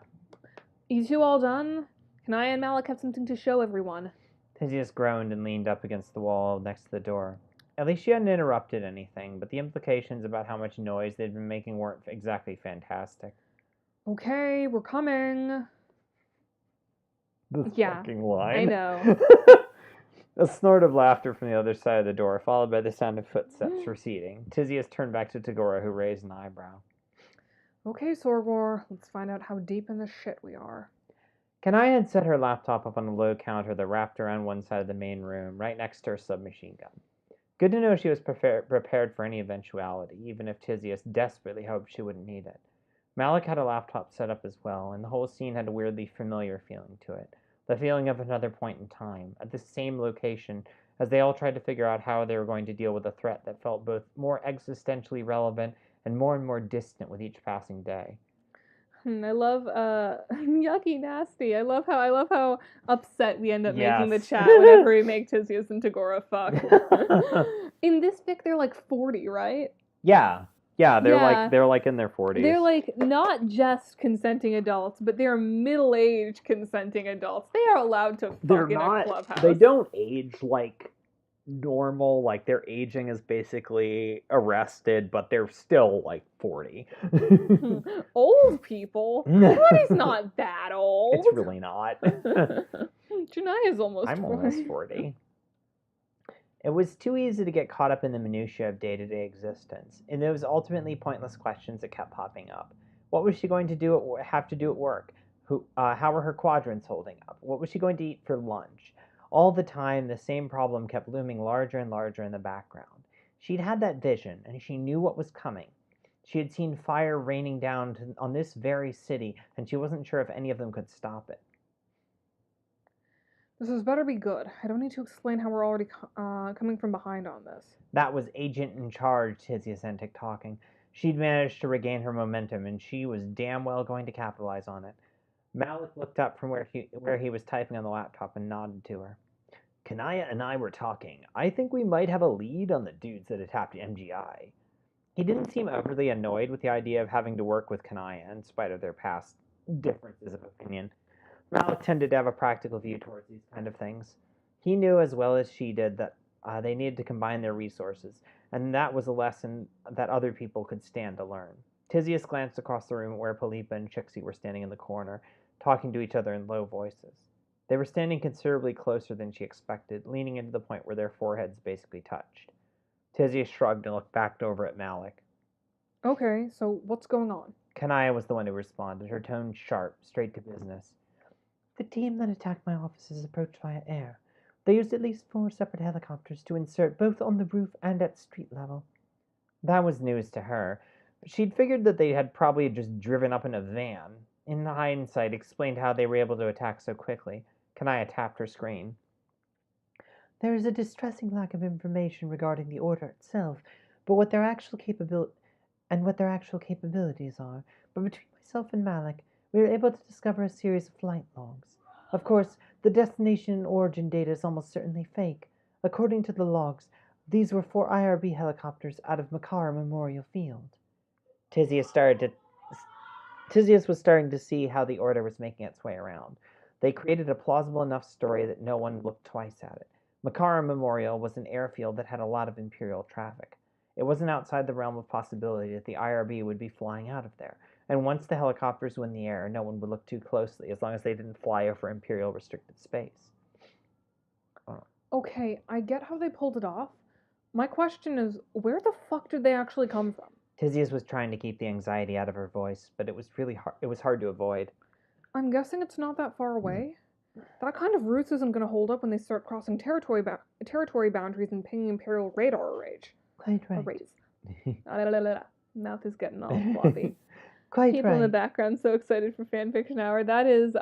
You two all done? Jonaya and Malik have something to show everyone. Tyzias groaned and leaned up against the wall next to the door. At least she hadn't interrupted anything, but the implications about how much noise they'd been making weren't exactly fantastic. Okay, we're coming. This Yeah, fucking line. I know. A snort of laughter from the other side of the door, followed by the sound of footsteps receding. Tyzias turned back to Tagora, who raised an eyebrow. Okay, Sorgor, let's find out how deep in the shit we are. Kanaya had set her laptop up on a low counter that wrapped around one side of the main room, right next to her submachine gun. Good to know she was prepared for any eventuality, even if Tyzias desperately hoped she wouldn't need it. Malik had a laptop set up as well, and the whole scene had a weirdly familiar feeling to it. The feeling of another point in time, at the same location, as they all tried to figure out how they were going to deal with a threat that felt both more existentially relevant and more distant with each passing day. I love yucky nasty. I love how upset we end up making the chat whenever we make Tyzias and Tagora fuck. In this fic they're like 40, right? Yeah, they're like in their 40s. They're like not just consenting adults, but they're middle-aged consenting adults. They are allowed to fuck in a clubhouse. They don't age like normal, like their aging is basically arrested, but they're still like 40. Old people? Everybody's not that old. It's really not. Jonaya's almost 40. I'm almost 40. It was too easy to get caught up in the minutiae of day-to-day existence, in those ultimately pointless questions that kept popping up. What was she going to have to do at work? How were her quadrants holding up? What was she going to eat for lunch? All the time, the same problem kept looming larger and larger in the background. She'd had that vision, and she knew what was coming. She had seen fire raining down on this very city, and she wasn't sure if any of them could stop it. This has better be good. I don't need to explain how we're already coming from behind on this. That was Agent in Charge, Tyzias ended talking. She'd managed to regain her momentum, and she was damn well going to capitalize on it. Malik looked up from where he was typing on the laptop and nodded to her. Jonaya and I were talking. I think we might have a lead on the dudes that attacked MGI. He didn't seem overly annoyed with the idea of having to work with Jonaya, in spite of their past differences of opinion. Malik tended to have a practical view towards these kind of things. He knew as well as she did that they needed to combine their resources, and that was a lesson that other people could stand to learn. Tyzias glanced across the room where Polypa and Trixie were standing in the corner, talking to each other in low voices. They were standing considerably closer than she expected, leaning into the point where their foreheads basically touched. Tyzias shrugged and looked back over at Malik. Okay, so what's going on? Jonaya was the one who responded, her tone sharp, straight to business. The team that attacked my offices approached via air. They used at least 4 separate helicopters to insert both on the roof and at street level. That was news to her. She'd figured that they had probably just driven up in a van. In hindsight, explained how they were able to attack so quickly. Jonaya tapped her screen. There is a distressing lack of information regarding the order itself, but what their actual capabilities are. But between myself and Malik, we were able to discover a series of flight logs. Of course, the destination and origin data is almost certainly fake. According to the logs, these were 4 IRB helicopters out of Makara Memorial Field. Tyzias was starting to see how the order was making its way around. They created a plausible enough story that no one looked twice at it. Makara Memorial was an airfield that had a lot of Imperial traffic. It wasn't outside the realm of possibility that the IRB would be flying out of there. And once the helicopters were in the air, no one would look too closely, as long as they didn't fly over Imperial restricted space. Okay, I get how they pulled it off. My question is, where the fuck did they actually come from? Tyzias was trying to keep the anxiety out of her voice, but it was hard to avoid. I'm guessing it's not that far away. That kind of ruse isn't going to hold up when they start crossing territory boundaries and pinging Imperial radar arrays. Quite right. Mouth is getting all floppy. Quite People right. in the background so excited for Fanfiction Hour. That is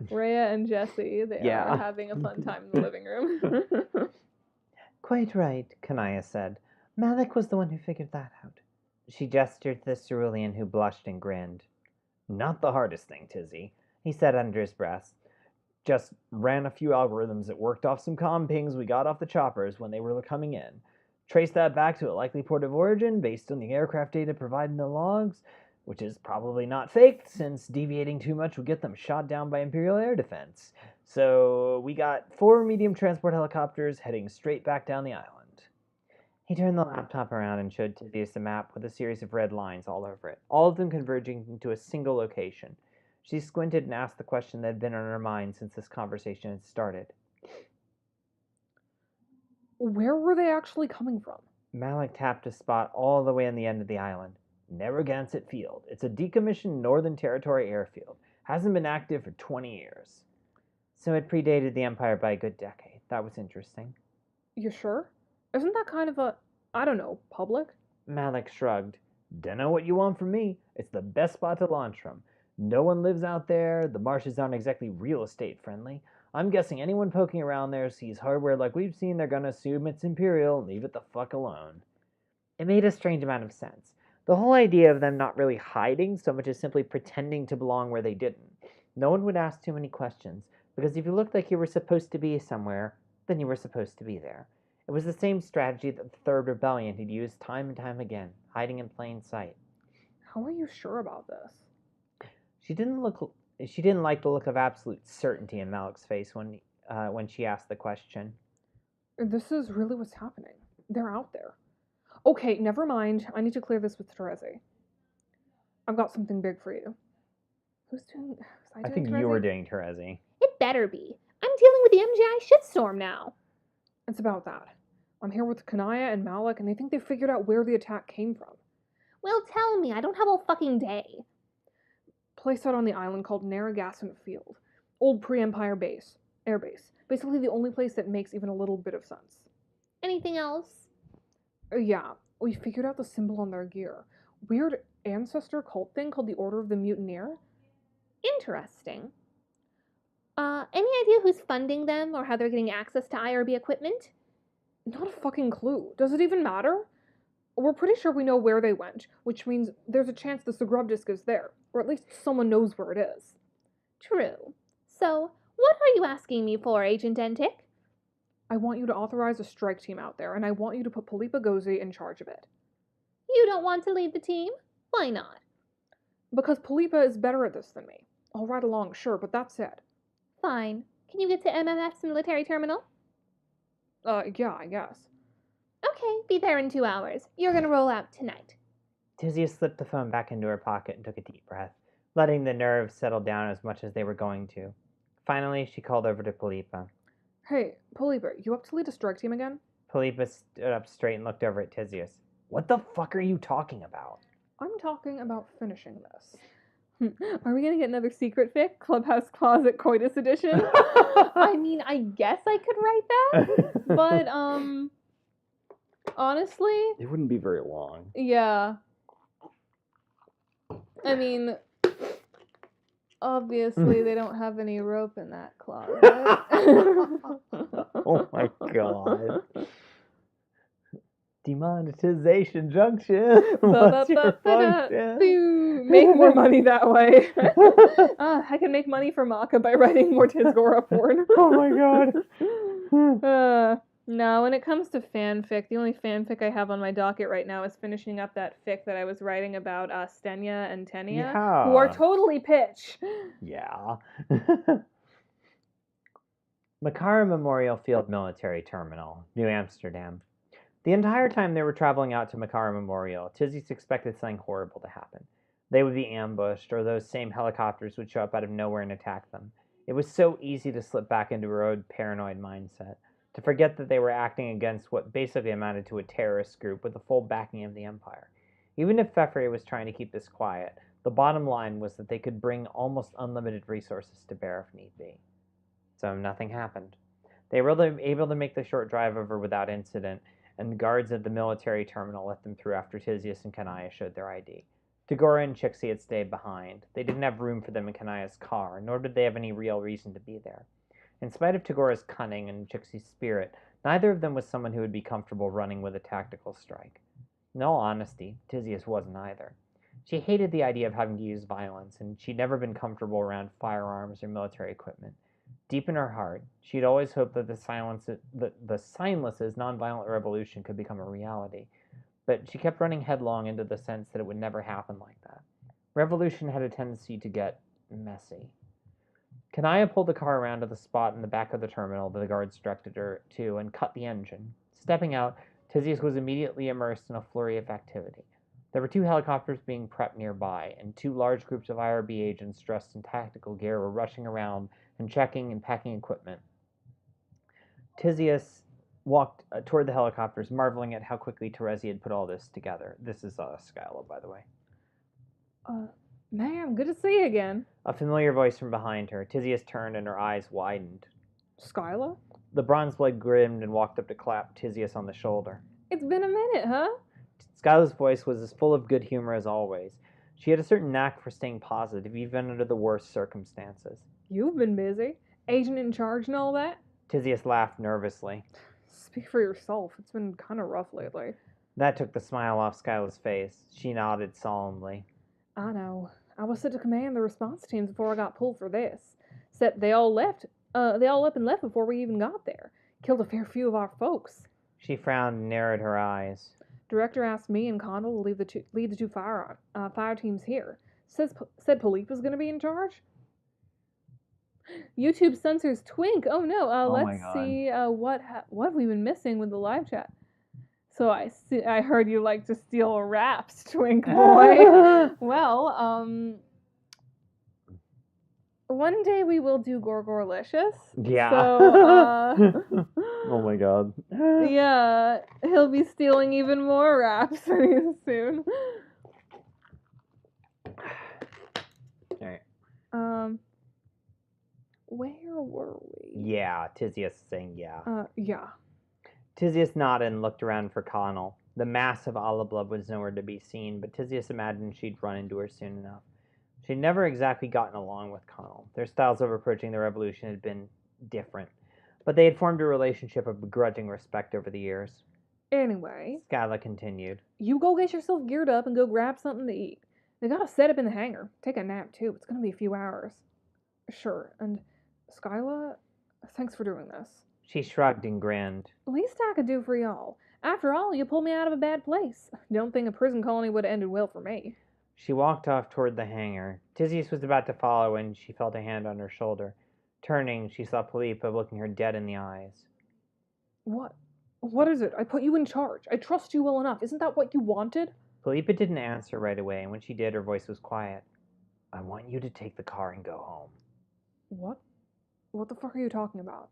Rhea and Jesse. They are having a fun time in the living room. Quite right, Jonaya said. Malik was the one who figured that out. She gestured to the cerulean, who blushed and grinned. Not the hardest thing, Tizzy, he said under his breath. Just ran a few algorithms that worked off some comm pings we got off the choppers when they were coming in. Traced that back to a likely port of origin based on the aircraft data provided in the logs, which is probably not faked, since deviating too much would get them shot down by Imperial Air Defense. So we got 4 medium transport helicopters heading straight back down the island. He turned the laptop around and showed Tyzias a map with a series of red lines all over it, all of them converging into a single location. She squinted and asked the question that had been on her mind since this conversation had started. Where were they actually coming from? Malik tapped a spot all the way on the end of the island. Narragansett Field. It's a decommissioned Northern Territory airfield. Hasn't been active for 20 years. So it predated the Empire by a good decade. That was interesting. You sure? Isn't that kind of a, I don't know, public? Malik shrugged. Dunno what you want from me. It's the best spot to launch from. No one lives out there. The marshes aren't exactly real estate friendly. I'm guessing anyone poking around there sees hardware like we've seen, they're gonna assume it's Imperial and leave it the fuck alone. It made a strange amount of sense. The whole idea of them not really hiding so much as simply pretending to belong where they didn't. No one would ask too many questions, because if you looked like you were supposed to be somewhere, then you were supposed to be there. It was the same strategy that the Third Rebellion had used time and time again, hiding in plain sight. How are you sure about this? She didn't like the look of absolute certainty in Malik's face when she asked the question. This is really what's happening. They're out there. Okay, never mind. I need to clear this with Terezi. I've got something big for you. Who's doing? I think you were doing Terezi. It better be. I'm dealing with the MGI shitstorm now. It's about that. I'm here with Jonaya and Malik, and they think they figured out where the attack came from. Well, tell me. I don't have all fucking day. Place out on the island called Narragansett Field. Old pre-Empire base. Airbase. Basically the only place that makes even a little bit of sense. Anything else? Yeah, we figured out the symbol on their gear. Weird ancestor cult thing called the Order of the Mutineer. Interesting. Any idea who's funding them or how they're getting access to IRB equipment? Not a fucking clue. Does it even matter? We're pretty sure we know where they went, which means there's a chance the Sagrub disk is there, or at least someone knows where it is. True. So, what are you asking me for, Agent Entic? I want you to authorize a strike team out there, and I want you to put Polypa Gozi in charge of it. You don't want to lead the team? Why not? Because Polypa is better at this than me. I'll ride along, sure, but that's it. Fine. Can you get to MMF's military terminal? Yeah, I guess. Okay, be there in 2 hours. You're gonna roll out tonight. Tyzias slipped the phone back into her pocket and took a deep breath, letting the nerves settle down as much as they were going to. Finally, she called over to Polypa. Hey, Polypa, you up to lead a strike team again? Polypa stood up straight and looked over at Tyzias. What the fuck are you talking about? I'm talking about finishing this. Are we gonna get another secret fic? Clubhouse Closet Coitus Edition? I mean, I guess I could write that, but, honestly... It wouldn't be very long. Yeah. I mean, obviously they don't have any rope in that closet. Oh my god. Demonetization junction. What's your function? Make more money that way. I can make money for Maka by writing more Tizgora porn. Oh my god. No, when it comes to fanfic, the only fanfic I have on my docket right now is finishing up that fic that I was writing about Stenya and Tenia, who are totally pitch. Yeah. Makara Memorial Field Military Terminal, New Amsterdam. The entire time they were traveling out to Makara Memorial, Tyzias expected something horrible to happen. They would be ambushed, or those same helicopters would show up out of nowhere and attack them. It was so easy to slip back into her own paranoid mindset, to forget that they were acting against what basically amounted to a terrorist group with the full backing of the Empire. Even if Fefre was trying to keep this quiet, the bottom line was that they could bring almost unlimited resources to bear if need be. So nothing happened. They were able to make the short drive over without incident, and the guards at the military terminal let them through after Tyzias and Jonaya showed their ID. Tagora and Chixie had stayed behind. They didn't have room for them in Kanaya's car, nor did they have any real reason to be there. In spite of Tagora's cunning and Chixie's spirit, neither of them was someone who would be comfortable running with a tactical strike. In all honesty, Tyzias wasn't either. She hated the idea of having to use violence, and she'd never been comfortable around firearms or military equipment. Deep in her heart, she'd always hoped that the Signless's nonviolent revolution could become a reality, but she kept running headlong into the sense that it would never happen like that. Revolution had a tendency to get messy. Kanaya pulled the car around to the spot in the back of the terminal that the guards directed her to and cut the engine. Stepping out, Tyzias was immediately immersed in a flurry of activity. There were 2 helicopters being prepped nearby, and 2 large groups of IRB agents dressed in tactical gear were rushing around and checking and packing equipment. Tyzias walked toward the helicopters, marveling at how quickly Terezi had put all this together. This is Skyla, by the way. Ma'am, good to see you again. A familiar voice from behind her. Tyzias turned and her eyes widened. Skyla? The bronze blade grinned and walked up to clap Tyzias on the shoulder. It's been a minute, huh? Skyla's voice was as full of good humor as always. She had a certain knack for staying positive, even under the worst circumstances. You've been busy. Agent in charge and all that? Tyzias laughed nervously. Speak for yourself. It's been kind of rough lately. That took the smile off Skyla's face. She nodded solemnly. I know. I was set to command the response teams before I got pulled for this. Except they all left. They all up and left before we even got there. Killed a fair few of our folks. She frowned and narrowed her eyes. Director asked me and Condell to lead the 2 fire teams here. Said Polypa's going to be in charge. YouTube censors Twink. Oh no. Let's see. What have we been missing with the live chat? So I heard you like to steal raps, Twink boy. Well, one day we will do Gorgorlicious. Yeah. So, Oh my god. yeah, he'll be stealing even more raps pretty soon. Alright. Where were we? Yeah, Tyzias saying yeah. Yeah. Tyzias nodded and looked around for Connell. The mass of Alablub was nowhere to be seen, but Tyzias imagined she'd run into her soon enough. She'd never exactly gotten along with Connell. Their styles of approaching the revolution had been different, but they had formed a relationship of begrudging respect over the years. Anyway, Skyla continued. You go get yourself geared up and go grab something to eat. They got a setup in the hangar. Take a nap, too. It's gonna be a few hours. Sure, and Skyla, thanks for doing this. She shrugged and grinned. Least I could do for y'all. After all, you pulled me out of a bad place. Don't think a prison colony would have ended well for me. She walked off toward the hangar. Tyzias was about to follow when she felt a hand on her shoulder. Turning, she saw Polypa looking her dead in the eyes. What? What is it? I put you in charge. I trust you well enough. Isn't that what you wanted? Polypa didn't answer right away, and when she did, her voice was quiet. I want you to take the car and go home. What? What the fuck are you talking about?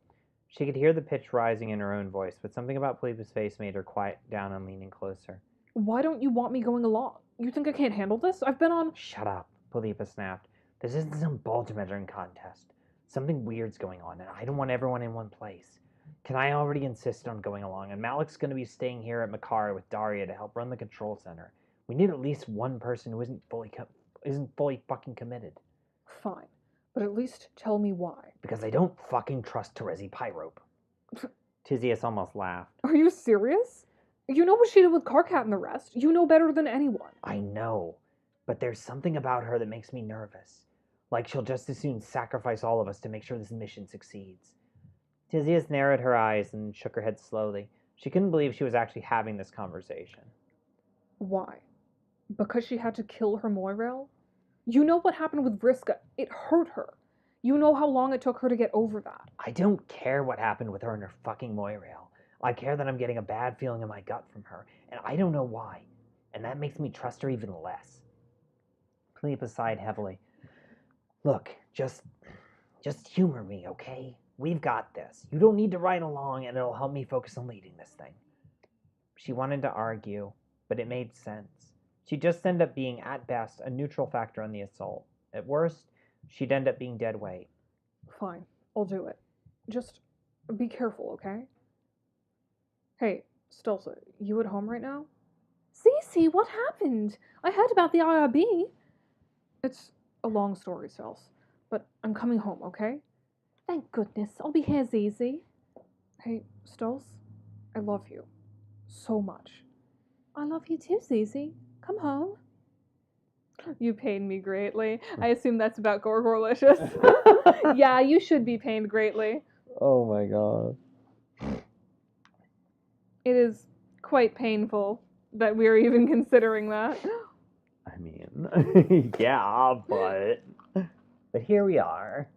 She could hear the pitch rising in her own voice, but something about Polypa's face made her quiet down and leaning closer. Why don't you want me going along? You think I can't handle this? I've been on... Shut up, Polypa snapped. This isn't some bulge measuring contest. Something weird's going on, and I don't want everyone in one place. I already insisted on going along, and Malik's going to be staying here at Makara with Daria to help run the control center. We need at least one person who isn't fully fucking committed. Fine, but at least tell me why. Because I don't fucking trust Terezi Pyrope. Tyzias almost laughed. Are you serious? You know what she did with Karkat and the rest. You know better than anyone. I know, but there's something about her that makes me nervous. Like she'll just as soon sacrifice all of us to make sure this mission succeeds. Tyzias narrowed her eyes and shook her head slowly. She couldn't believe she was actually having this conversation. Why? Because she had to kill her Moirel? You know what happened with Vriska. It hurt her. You know how long it took her to get over that. I don't care what happened with her and her fucking Moirel. I care that I'm getting a bad feeling in my gut from her, and I don't know why. And that makes me trust her even less. Polypa sighed heavily. Look, just humor me, okay? We've got this. You don't need to ride along, and it'll help me focus on leading this thing. She wanted to argue, but it made sense. She'd just end up being, at best, a neutral factor on the assault. At worst, she'd end up being dead weight. Fine, I'll do it. Just be careful, okay? Hey, Stulza, you at home right now? Cece, what happened? I heard about the IRB. It's a long story, Stulz, but I'm coming home, okay? Thank goodness. I'll be here, Zizi. Hey, Stolz, I love you so much. I love you too, Zizi. Come home. You pain me greatly. I assume that's about Gorgorlicious. Yeah, you should be pained greatly. Oh my god. It is quite painful that we're even considering that. I mean, yeah, but here we are.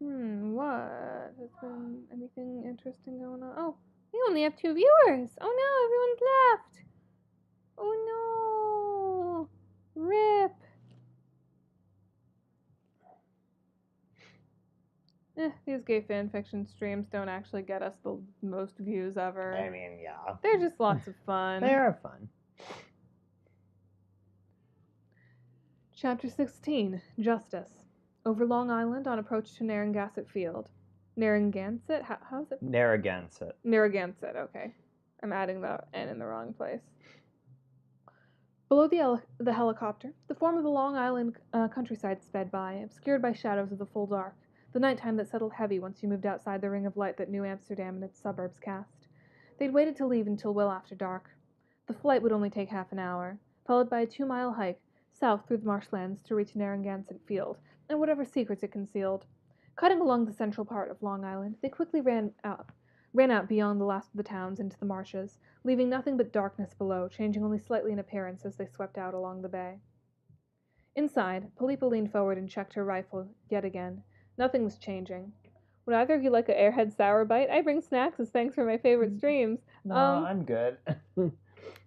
What? Has been anything interesting going on? Oh, we only have 2 viewers. Oh no, everyone's left. Oh no. Rip. These gay fanfiction streams don't actually get us the most views ever. I mean, yeah. They're just lots of fun. They are fun. Chapter 16, Justice. Over Long Island on approach to Narragansett Field. Narragansett? How is it? Narragansett. Narragansett, okay. I'm adding the N in the wrong place. Below the helicopter, the form of the Long Island countryside sped by, obscured by shadows of the full dark, the nighttime that settled heavy once you moved outside the ring of light that New Amsterdam and its suburbs cast. They'd waited to leave until well after dark. The flight would only take half an hour, followed by a 2-mile hike south through the marshlands to reach Narragansett Field, and whatever secrets it concealed. Cutting along the central part of Long Island, they quickly ran out beyond the last of the towns into the marshes, leaving nothing but darkness below, changing only slightly in appearance as they swept out along the bay. Inside, Polypa leaned forward and checked her rifle yet again. Nothing was changing. Would either of you like an Airhead Sour Bite? I bring snacks as thanks for my favorite streams. No, I'm good.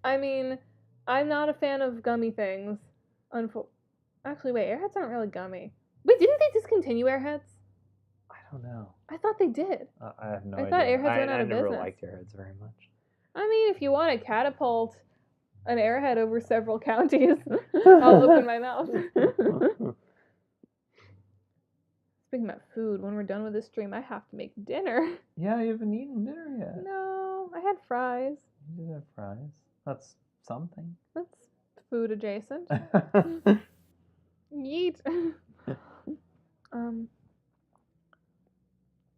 I mean, I'm not a fan of gummy things. Actually, wait, Airheads aren't really gummy. Wait, didn't they discontinue Airheads? I don't know. I thought they did. I have no I idea. thought Airheads went out of I never business. liked Airheads very much. I mean, if you want to catapult an Airhead over several counties, I'll open my mouth. Speaking about food, when we're done with this stream, I have to make dinner. Yeah, you haven't eaten dinner yet. No, I had fries. You did have fries. That's something. That's food adjacent. Yeet.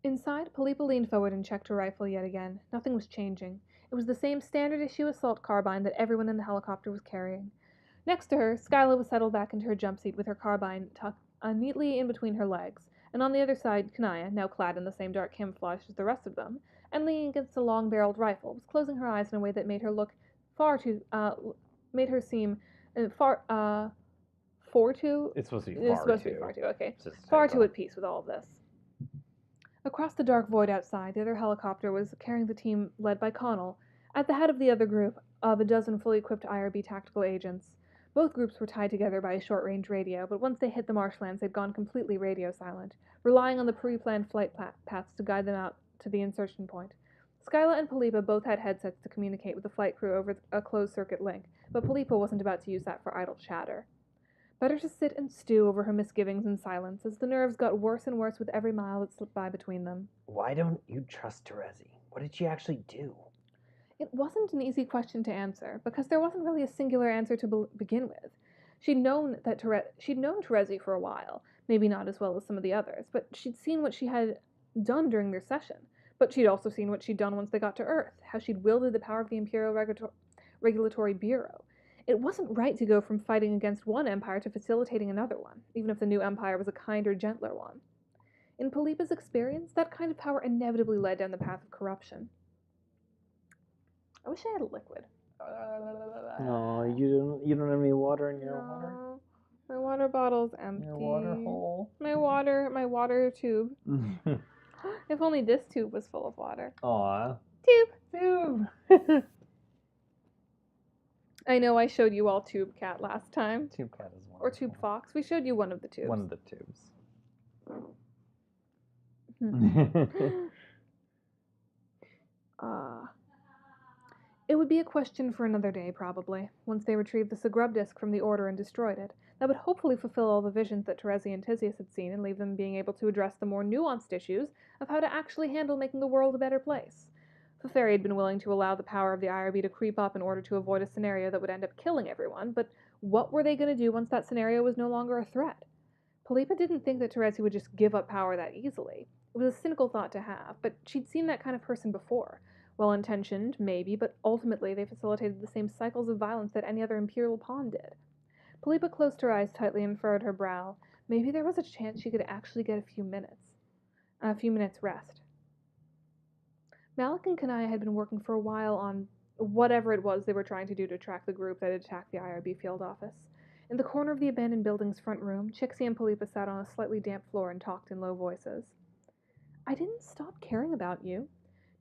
Inside, Polypa leaned forward and checked her rifle yet again. Nothing was changing. It was the same standard issue assault carbine that everyone in the helicopter was carrying. Next to her, Skyla was settled back into her jump seat with her carbine tucked neatly in between her legs, and on the other side, Jonaya, now clad in the same dark camouflage as the rest of them, and leaning against a long-barreled rifle, was closing her eyes in a way that made her seem It's supposed to be It's far supposed too. to be far too, okay. Just a Far typo. too at peace with all of this. Across the dark void outside, the other helicopter was carrying the team led by Connell, at the head of the other group of a dozen fully equipped IRB tactical agents. Both groups were tied together by a short-range radio, but once they hit the marshlands, they'd gone completely radio silent, relying on the pre-planned flight paths to guide them out to the insertion point. Skyla and Polypa both had headsets to communicate with the flight crew over a closed-circuit link, but Polypa wasn't about to use that for idle chatter. Better to sit and stew over her misgivings in silence, as the nerves got worse and worse with every mile that slipped by between them. Why don't you trust Terezi? What did she actually do? It wasn't an easy question to answer, because there wasn't really a singular answer to begin with. She'd known Terezi for a while, maybe not as well as some of the others, but she'd seen what she had done during their session. But she'd also seen what she'd done once they got to Earth, how she'd wielded the power of the Imperial Regulatory Bureau. It wasn't right to go from fighting against one empire to facilitating another one, even if the new empire was a kinder, gentler one. In Polypa's experience, that kind of power inevitably led down the path of corruption. I wish I had a liquid. No, you don't have any water in your water? No, my water bottle's empty. Your water hole. My water tube. If only this tube was full of water. Aw. Tube. I know I showed you all Tube Cat last time. Tube cat is one. Or Tube Fox. We showed you one of the tubes. One of the tubes. It would be a question for another day, probably, once they retrieved the Sagrub disc from the Order and destroyed it. That would hopefully fulfill all the visions that Terezi and Tyzias had seen and leave them being able to address the more nuanced issues of how to actually handle making the world a better place. The fairy had been willing to allow the power of the IRB to creep up in order to avoid a scenario that would end up killing everyone, but what were they going to do once that scenario was no longer a threat? Polypa didn't think that Terezi would just give up power that easily. It was a cynical thought to have, but she'd seen that kind of person before. Well-intentioned, maybe, but ultimately they facilitated the same cycles of violence that any other Imperial pawn did. Polypa closed her eyes tightly and furrowed her brow. Maybe there was a chance she could actually get a few minutes rest. Malik and Kanaya had been working for a while on whatever it was they were trying to do to track the group that had attacked the IRB field office. In the corner of the abandoned building's front room, Trixie and Polypa sat on a slightly damp floor and talked in low voices. "I didn't stop caring about you,"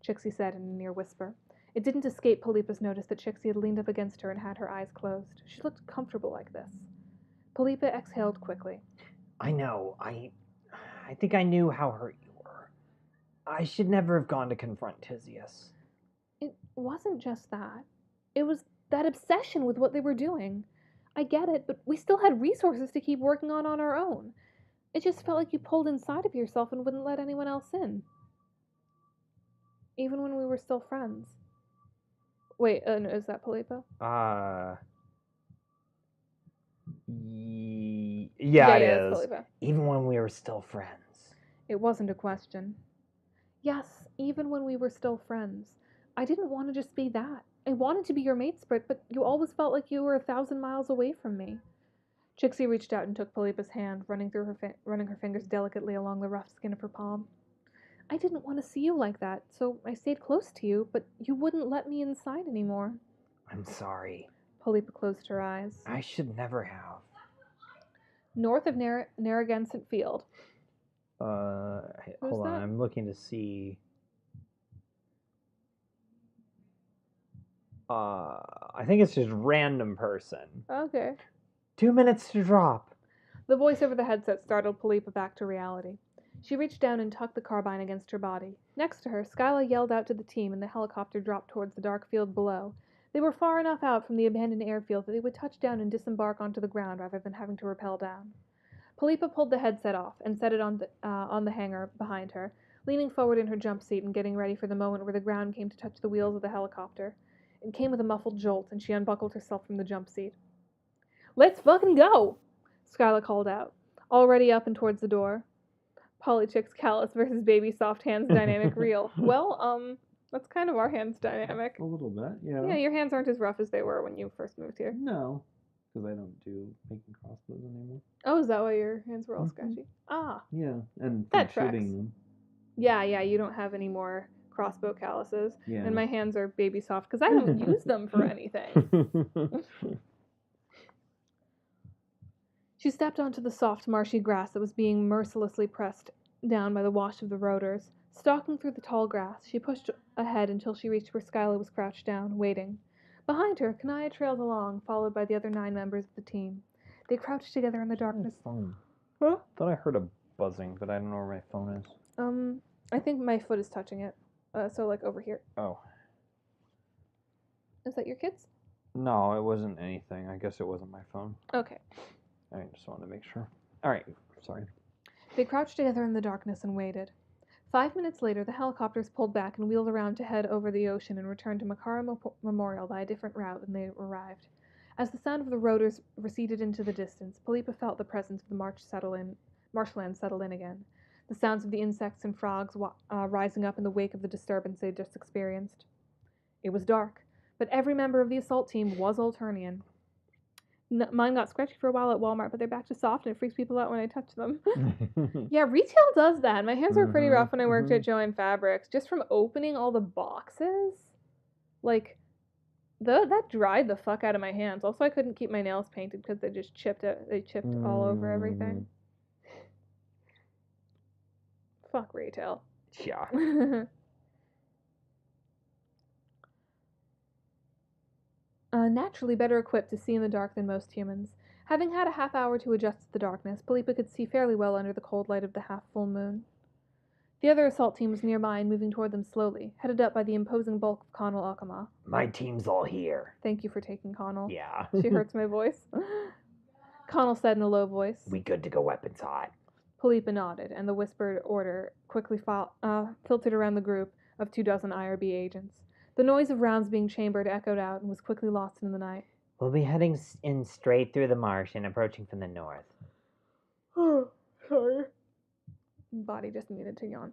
Trixie said in a near whisper. It didn't escape Polypa's notice that Trixie had leaned up against her and had her eyes closed. She looked comfortable like this. Polypa exhaled quickly. "I know. I think I knew how hurt you were. I should never have gone to confront Tyzias." It wasn't just that. It was that obsession with what they were doing. I get it, but we still had resources to keep working on our own. It just felt like you pulled inside of yourself and wouldn't let anyone else in. Even when we were still friends. Wait, is that Polypa? Yeah, it it's is. Polypa. Even when we were still friends. It wasn't a question. Yes, even when we were still friends. I didn't want to just be that. I wanted to be your mate, Sprit, but you always felt like you were 1,000 miles away from me. Trixie reached out and took Polypa's hand, running her fingers delicately along the rough skin of her palm. I didn't want to see you like that, so I stayed close to you, but you wouldn't let me inside anymore. I'm sorry. Polypa closed her eyes. I should never have. North of Narragansett Field. Hold on, I'm looking to see. I think it's just random person. Okay. 2 minutes to drop. The voice over the headset startled Polypa back to reality. She reached down and tucked the carbine against her body. Next to her, Skyla yelled out to the team and the helicopter dropped towards the dark field below. They were far enough out from the abandoned airfield that they would touch down and disembark onto the ground rather than having to rappel down. Polypa pulled the headset off and set it on the hangar behind her, leaning forward in her jump seat and getting ready for the moment where the ground came to touch the wheels of the helicopter. It came with a muffled jolt, and she unbuckled herself from the jump seat. "Let's fucking go!" Skyla called out, already up and towards the door. Polychick's callous versus baby soft hands dynamic real. Well, that's kind of our hands dynamic. A little bit, yeah. Yeah, your hands aren't as rough as they were when you first moved here. No, because I don't do making crossbows anymore. Oh, is that why your hands were all scratchy? Ah. Yeah, and that from tracks. shooting them. Yeah, you don't have any more crossbow calluses. Yeah. And my hands are baby soft because I don't use them for anything. She stepped onto the soft, marshy grass that was being mercilessly pressed down by the wash of the rotors. Stalking through the tall grass, she pushed ahead until she reached where Skyla was crouched down, waiting. Behind her, Kanaya trailed along, followed by the other 9 members of the team. They crouched together in the darkness. Phone. Huh? Thought I heard a buzzing, but I don't know where my phone is. I think my foot is touching it. So, like, over here. Oh. Is that your kids? No, it wasn't anything. I guess it wasn't my phone. Okay. I just wanted to make sure. All right, sorry. They crouched together in the darkness and waited. 5 minutes later, the helicopters pulled back and wheeled around to head over the ocean and return to Makara Memorial by a different route than they arrived. As the sound of the rotors receded into the distance, Polypa felt the presence of the marshland settle in again. The sounds of the insects and frogs rising up in the wake of the disturbance they'd just experienced. It was dark, but every member of the assault team was Alternian. Mine got scratchy for a while at Walmart, but they're back to soft, and it freaks people out when I touch them. Yeah, retail does that. My hands were pretty rough when I worked at Jonaya and Fabrics. Just from opening all the boxes, like, that dried the fuck out of my hands. Also, I couldn't keep my nails painted because they just chipped all over everything. Fuck retail. Yeah. Naturally better equipped to see in the dark than most humans. Having had a half hour to adjust to the darkness, Polypa could see fairly well under the cold light of the half-full moon. The other assault team was nearby and moving toward them slowly, headed up by the imposing bulk of Connell Alkama. My team's all here. Thank you for taking Connell. Yeah. She hurts my voice. Connell said in a low voice. We good to go weapons hot. Polypa nodded, and the whispered order quickly filtered around the group, of 24 IRB agents. The noise of rounds being chambered echoed out and was quickly lost in the night. We'll be heading in straight through the marsh and approaching from the north. Oh, sorry. Body just needed to yawn.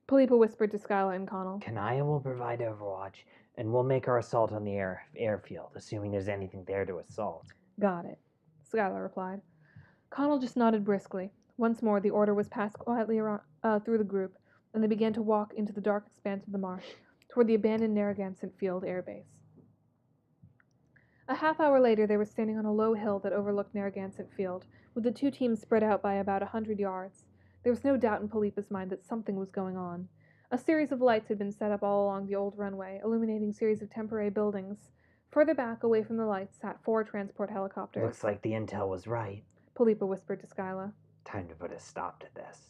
Polypa whispered to Skyla and Connell. Kanaya will provide overwatch, and we'll make our assault on the airfield, assuming there's anything there to assault. Got it, Skyla replied. Connell just nodded briskly. Once more, the order was passed quietly around, through the group, and they began to walk into the dark expanse of the marsh, toward the abandoned Narragansett Field Air Base. A half hour later, they were standing on a low hill that overlooked Narragansett Field, with the two teams spread out by about 100 yards. There was no doubt in Polypa's mind that something was going on. A series of lights had been set up all along the old runway, illuminating series of temporary buildings. Further back, away from the lights, sat 4 transport helicopters. Looks like the intel was right. Polypa whispered to Skyla. Time to put a stop to this.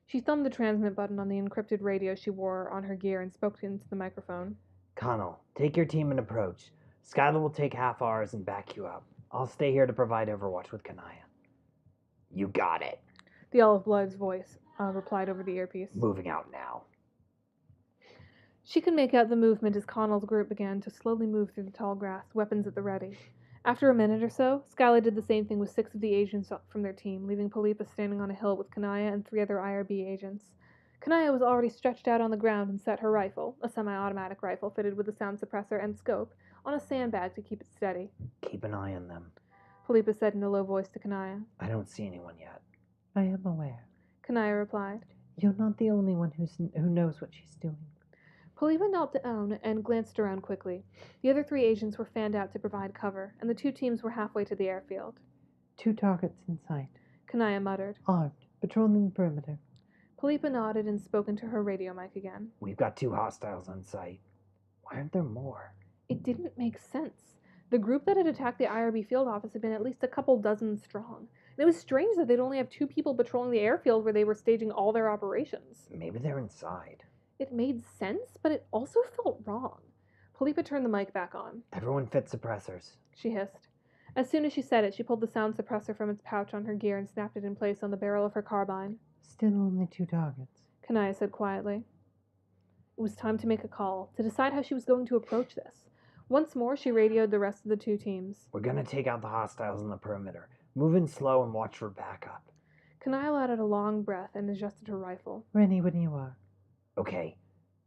She thumbed the transmit button on the encrypted radio she wore on her gear and spoke into the microphone. Connell, take your team and approach. Skyla will take half ours and back you up. I'll stay here to provide overwatch with Kanaya. You got it. The olive-blood's voice replied over the earpiece. Moving out now. She could make out the movement as Connell's group began to slowly move through the tall grass, weapons at the ready. After a minute or so, Skyla did the same thing with 6 of the agents from their team, leaving Polypa standing on a hill with Kanaya and 3 other IRB agents. Kanaya was already stretched out on the ground and set her rifle, a semi-automatic rifle fitted with a sound suppressor and scope, on a sandbag to keep it steady. Keep an eye on them, Polypa said in a low voice to Kanaya. I don't see anyone yet. I am aware. Kanaya replied. You're not the only one who knows what she's doing. Polypa knelt down and glanced around quickly. The other 3 agents were fanned out to provide cover, and the 2 teams were halfway to the airfield. 2 targets in sight. Kanaya muttered. Armed. Patrolling the perimeter. Polypa nodded and spoke into her radio mic again. We've got 2 hostiles on site. Why aren't there more? It didn't make sense. The group that had attacked the IRB field office had been at least a couple dozen strong. And it was strange that they'd only have 2 people patrolling the airfield where they were staging all their operations. Maybe they're inside. It made sense, but it also felt wrong. Polypa turned the mic back on. Everyone fit suppressors. She hissed. As soon as she said it, she pulled the sound suppressor from its pouch on her gear and snapped it in place on the barrel of her carbine. Still only 2 targets. Kanaya said quietly. It was time to make a call, to decide how she was going to approach this. Once more, she radioed the rest of the 2 teams. We're gonna take out the hostiles on the perimeter. Move in slow and watch for backup. Kanaya let out a long breath and adjusted her rifle. Ready when you are. Okay.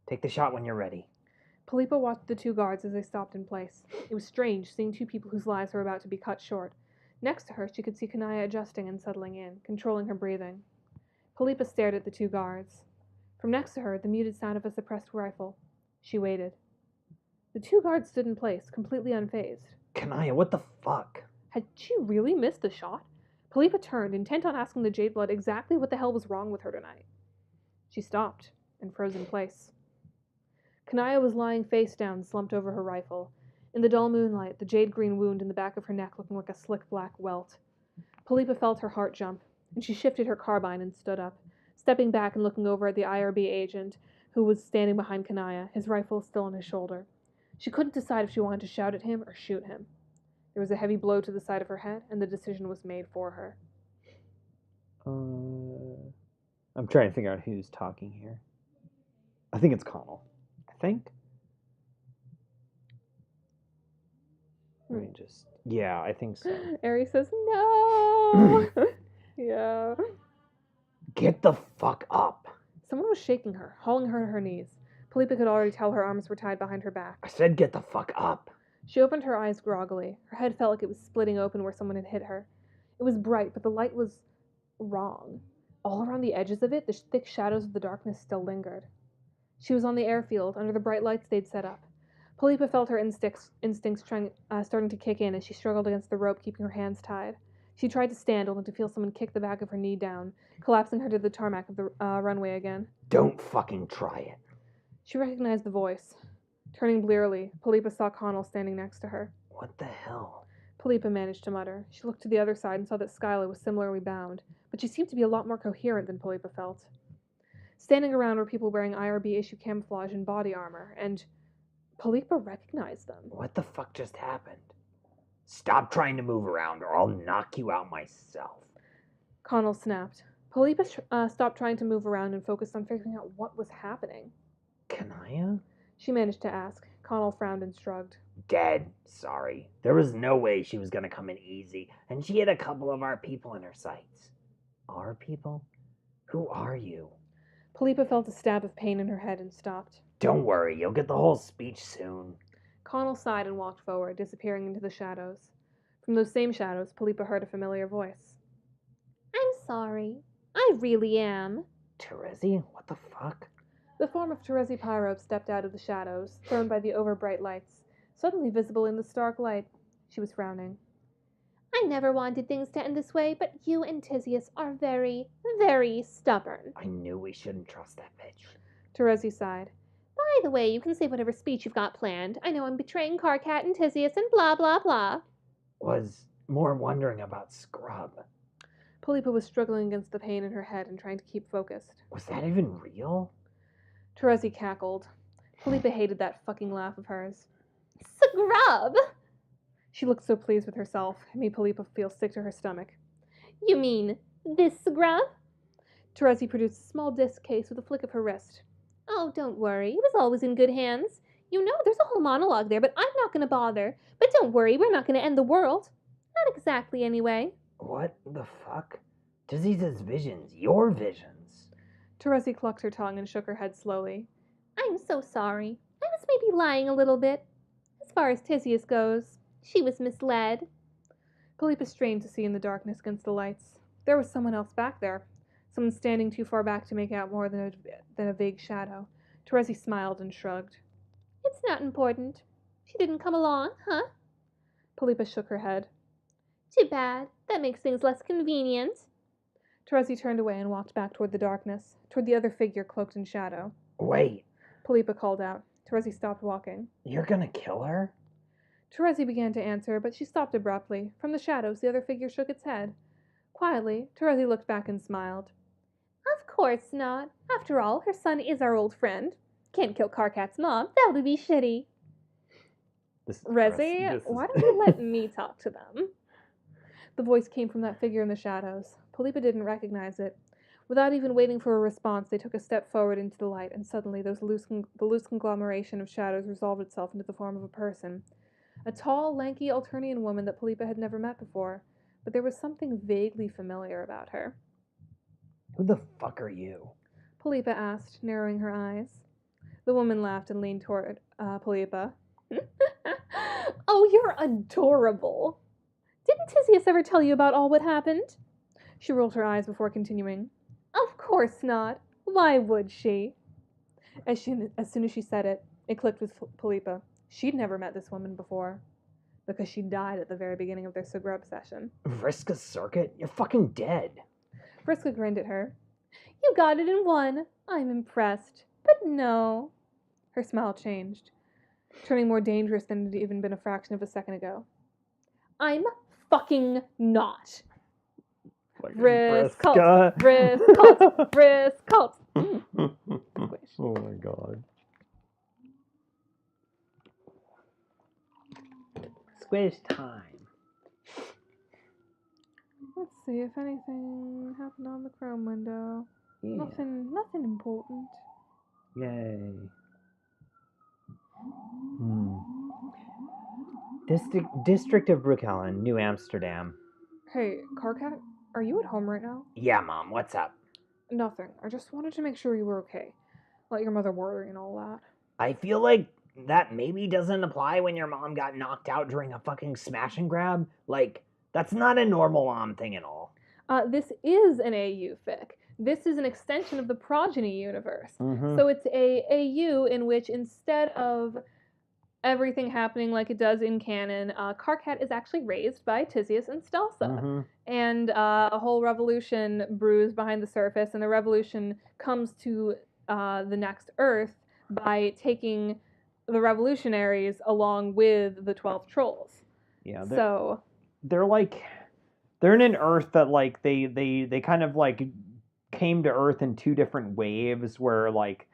Take the shot when you're ready. Polypa watched the 2 guards as they stopped in place. It was strange seeing 2 people whose lives were about to be cut short. Next to her, she could see Kanaya adjusting and settling in, controlling her breathing. Polypa stared at the 2 guards. From next to her, the muted sound of a suppressed rifle. She waited. The 2 guards stood in place, completely unfazed. Kanaya, what the fuck? Had she really missed the shot? Polypa turned, intent on asking the Jadeblood exactly what the hell was wrong with her tonight. She stopped and froze in place. Kanaya was lying face down, slumped over her rifle. In the dull moonlight, the jade-green wound in the back of her neck looking like a slick black welt. Polypa felt her heart jump, and she shifted her carbine and stood up, stepping back and looking over at the IRB agent, who was standing behind Kanaya, his rifle still on his shoulder. She couldn't decide if she wanted to shout at him or shoot him. There was a heavy blow to the side of her head, and the decision was made for her. I'm trying to figure out who's talking here. I think it's Connell. I think. Let me just. Yeah, I think so. Aerie says, no! Yeah. Get the fuck up. Someone was shaking her, hauling her to her knees. Polypa could already tell her arms were tied behind her back. I said get the fuck up. She opened her eyes groggily. Her head felt like it was splitting open where someone had hit her. It was bright, but the light was wrong. All around the edges of it, the thick shadows of the darkness still lingered. She was on the airfield, under the bright lights they'd set up. Polypa felt her instincts starting to kick in as she struggled against the rope, keeping her hands tied. She tried to stand, only to feel someone kick the back of her knee down, collapsing her to the tarmac of the runway again. Don't fucking try it. She recognized the voice. Turning blearily, Polypa saw Connell standing next to her. What the hell? Polypa managed to mutter. She looked to the other side and saw that Skyla was similarly bound, but she seemed to be a lot more coherent than Polypa felt. Standing around were people wearing IRB issue camouflage and body armor, and Polypa recognized them. What the fuck just happened? Stop trying to move around or I'll knock you out myself. Connell snapped. Polypa stopped trying to move around and focused on figuring out what was happening. Kanaya? She managed to ask. Connell frowned and shrugged. Dead. Sorry. There was no way she was gonna come in easy, and she had a couple of our people in her sights. Our people? Who are you? Polypa felt a stab of pain in her head and stopped. Don't worry, you'll get the whole speech soon. Connell sighed and walked forward, disappearing into the shadows. From those same shadows, Polypa heard a familiar voice. I'm sorry. I really am. Terezi? What the fuck? The form of Terezi Pyrope stepped out of the shadows, thrown by the overbright lights, suddenly visible in the stark light. She was frowning. I never wanted things to end this way, but you and Tyzias are very, very stubborn. I knew we shouldn't trust that bitch. Terezi sighed. By the way, you can say whatever speech you've got planned. I know I'm betraying Karkat and Tyzias and blah, blah, blah. Was more wondering about Scrub. Polypa was struggling against the pain in her head and trying to keep focused. Was that even real? Terezi cackled. Polypa hated that fucking laugh of hers. Scrub! She looked so pleased with herself, it made Polypa feel sick to her stomach. You mean this scrub? Terezi produced a small disc case with a flick of her wrist. Oh, don't worry. It was always in good hands. You know, there's a whole monologue there, but I'm not going to bother. But don't worry, we're not going to end the world. Not exactly, anyway. What the fuck? Disease's visions, your visions. Terezi clucked her tongue and shook her head slowly. I'm so sorry. I was maybe lying a little bit. As far as Tyzias goes, she was misled. Polypa strained to see in the darkness against the lights. There was someone else back there. Someone standing too far back to make out more than a vague shadow. Terezi smiled and shrugged. It's not important. She didn't come along, huh? Polypa shook her head. Too bad. That makes things less convenient. Terezi turned away and walked back toward the darkness, toward the other figure cloaked in shadow. Wait, Polypa called out. Terezi stopped walking. you're gonna kill her? Terezi began to answer, but she stopped abruptly. From the shadows, the other figure shook its head. Quietly, Terezi looked back and smiled. Of course not. After all, her son is our old friend. Can't kill Karkat's mom. That would be shitty. Rezi, why don't you let me talk to them? The voice came from that figure in the shadows. Polypa didn't recognize it. Without even waiting for a response, they took a step forward into the light, and suddenly the loose conglomeration of shadows resolved itself into the form of a person. A tall, lanky Alternian woman that Polypa had never met before, but there was something vaguely familiar about her. Who the fuck are you? Polypa asked, narrowing her eyes. The woman laughed and leaned toward Polypa. Oh, you're adorable. Didn't Tyzias ever tell you about all what happened? She rolled her eyes before continuing. Of course not. Why would she? As soon as she said it, it clicked with Polypa. She'd never met this woman before, because she died at the very beginning of their Sugrub session. Vriska Circuit? You're fucking dead. Vriska grinned at her. You got it in one. I'm impressed. But no. Her smile changed, turning more dangerous than it had even been a fraction of a second ago. I'm fucking not. Risk cult. Risk cult. Risk cult. Squish. Oh my god. Squish time. Let's see if anything happened on the Chrome window. Yeah. Nothing important. Yay. District of Broekelen, New Amsterdam. Hey, Karkat, are you at home right now? Yeah, Mom, what's up? Nothing. I just wanted to make sure you were okay. Let your mother worry and all that. I feel like that maybe doesn't apply when your mom got knocked out during a fucking smash and grab. Like, that's not a normal mom thing at all. This is an AU fic. This is an extension of the Progeny universe. Mm-hmm. So it's a AU in which instead of everything happening like it does in canon, Karkat is actually raised by Tyzias and Stelsa. Mm-hmm. And a whole revolution brews behind the surface, and the revolution comes to the next Earth by taking the revolutionaries along with the 12 trolls. Yeah, they're in an Earth that like they kind of like came to Earth in two different waves where like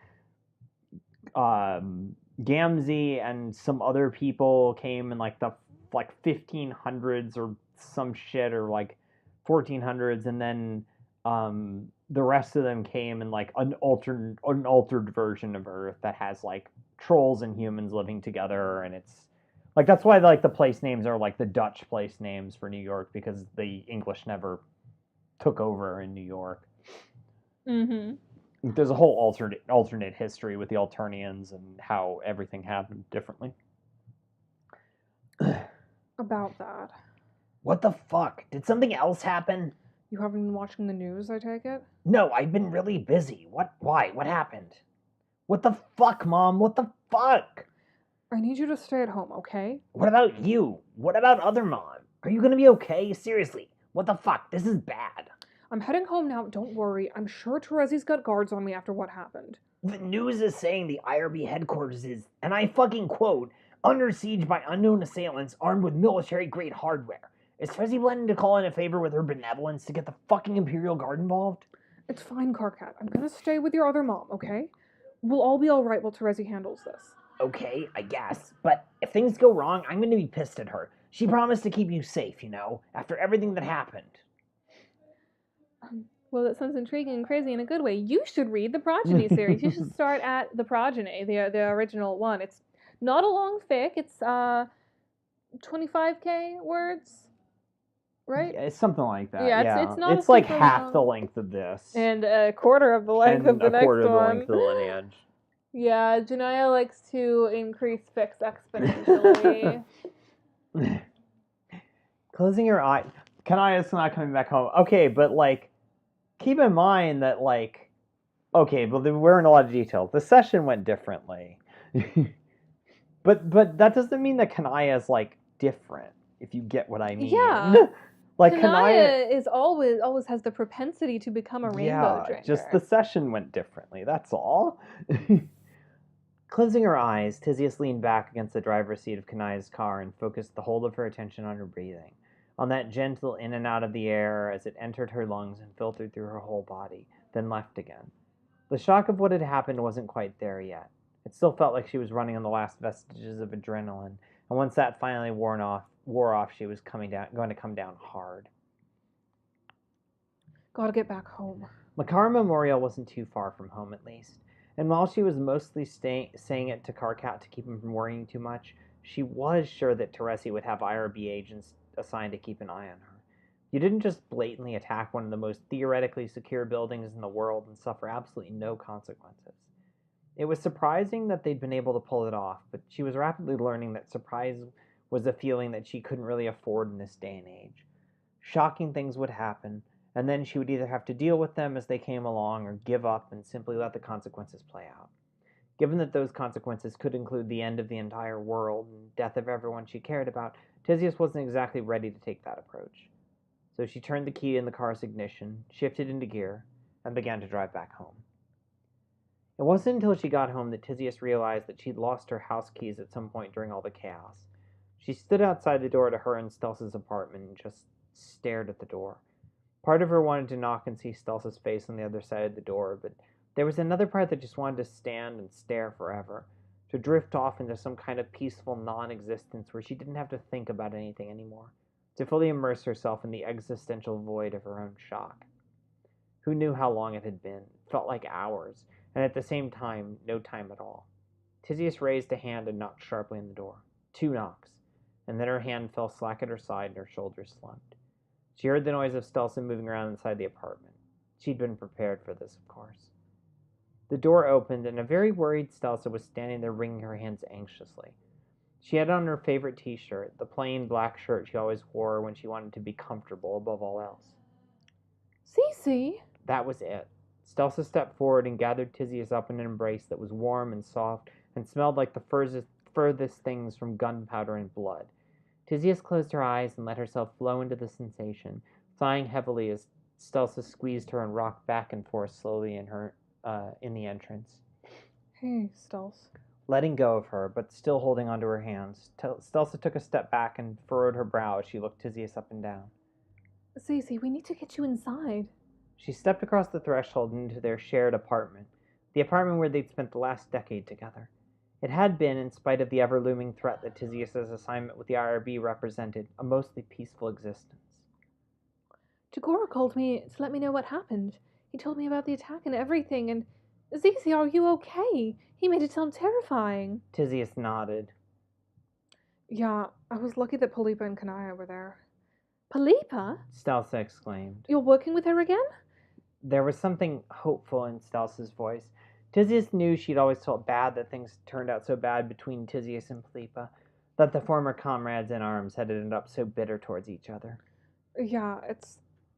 Gamzee and some other people came in like the 1500s or some shit, or like 1400s, and then the rest of them came in like an altered version of Earth that has like trolls and humans living together, and it's like that's why like the place names are like the Dutch place names for New York, because the English never took over in New York. Mm-hmm. There's a whole alternate history with the Alternians and how everything happened differently. About that. What the fuck? Did something else happen? You haven't been watching the news, I take it? No, I've been really busy. What? Why? What happened? What the fuck, Mom? What the fuck? I need you to stay at home, okay? What about you? What about other Mom? Are you gonna be okay? Seriously, what the fuck? This is bad. I'm heading home now, don't worry. I'm sure Terezi's got guards on me after what happened. The news is saying the IRB headquarters is, and I fucking quote, under siege by unknown assailants armed with military-grade hardware. Is Trezzy planning to call in a favor with her benevolence to get the fucking Imperial Guard involved? It's fine, Carcat. I'm gonna stay with your other mom, okay? We'll all be alright while Terezi handles this. Okay, I guess. But if things go wrong, I'm gonna be pissed at her. She promised to keep you safe, you know, after everything that happened. Well, that sounds intriguing and crazy in a good way. You should read the Progeny series. You should start at the Progeny, the original one. It's not a long fic. It's 25k words, right? It's something like that. Yeah, it's not It's a like super half long- the length of this, And a quarter of the length of the a next quarter of the one. length of the lineage. Yeah, Jonaya likes to increase fics exponentially. Closing your eye. Kanaya's not coming back home. Okay, but like, keep in mind that like, okay, but we're in a lot of detail. The session went differently, but that doesn't mean that Kanaya is like different. If you get what I mean. Yeah. Like Kanaya is always has the propensity to become a rainbow drinker. Just the session went differently. That's all. Closing her eyes, Tyzias leaned back against the driver's seat of Kanaya's car and focused the whole of her attention on her breathing, on that gentle in and out of the air as it entered her lungs and filtered through her whole body, then left again. The shock of what had happened wasn't quite there yet. It still felt like she was running on the last vestiges of adrenaline, and once that finally wore off, she was going to come down hard. Gotta get back home. Makara Memorial wasn't too far from home, at least. And while she was mostly saying it to Carcat to keep him from worrying too much, she was sure that Teresi would have IRB agents assigned to keep an eye on her. You didn't just blatantly attack one of the most theoretically secure buildings in the world and suffer absolutely no consequences. It was surprising that they'd been able to pull it off, but she was rapidly learning that surprise was a feeling that she couldn't really afford in this day and age. Shocking things would happen, and then she would either have to deal with them as they came along or give up and simply let the consequences play out. Given that those consequences could include the end of the entire world and death of everyone she cared about, Tyzias wasn't exactly ready to take that approach. So she turned the key in the car's ignition, shifted into gear, and began to drive back home. It wasn't until she got home that Tyzias realized that she'd lost her house keys at some point during all the chaos. She stood outside the door to her and Stelz's apartment and just stared at the door. Part of her wanted to knock and see Stelz's face on the other side of the door, but there was another part that just wanted to stand and stare forever, to drift off into some kind of peaceful non-existence where she didn't have to think about anything anymore, to fully immerse herself in the existential void of her own shock. Who knew how long it had been? It felt like hours, and at the same time, no time at all. Tyzias raised a hand and knocked sharply on the door. 2 knocks, and then her hand fell slack at her side and her shoulders slumped. She heard the noise of Stelson moving around inside the apartment. She'd been prepared for this, of course. The door opened, and a very worried Stelsa was standing there wringing her hands anxiously. She had on her favorite t-shirt, the plain black shirt she always wore when she wanted to be comfortable above all else. Cece? That was it. Stelsa stepped forward and gathered Tyzias up in an embrace that was warm and soft and smelled like the furthest things from gunpowder and blood. Tyzias closed her eyes and let herself flow into the sensation, sighing heavily as Stelsa squeezed her and rocked back and forth slowly in the entrance. Hey, Stels. Letting go of her, but still holding onto her hands, Stelsa took a step back and furrowed her brow as she looked Tyzias up and down. Cece, we need to get you inside. She stepped across the threshold into their shared apartment, the apartment where they'd spent the last decade together. It had been, in spite of the ever-looming threat that Tyzias' assignment with the IRB represented, a mostly peaceful existence. Jagora called me to let me know what happened. He told me about the attack and everything, and Zizi, are you okay? He made it sound terrifying. Tyzias nodded. Yeah, I was lucky that Polypa and Kanaya were there. Polypa? Stelsa exclaimed. You're working with her again? There was something hopeful in Stelsa's voice. Tyzias knew she'd always felt bad that things turned out so bad between Tyzias and Polypa, that the former comrades in arms had ended up so bitter towards each other. Yeah,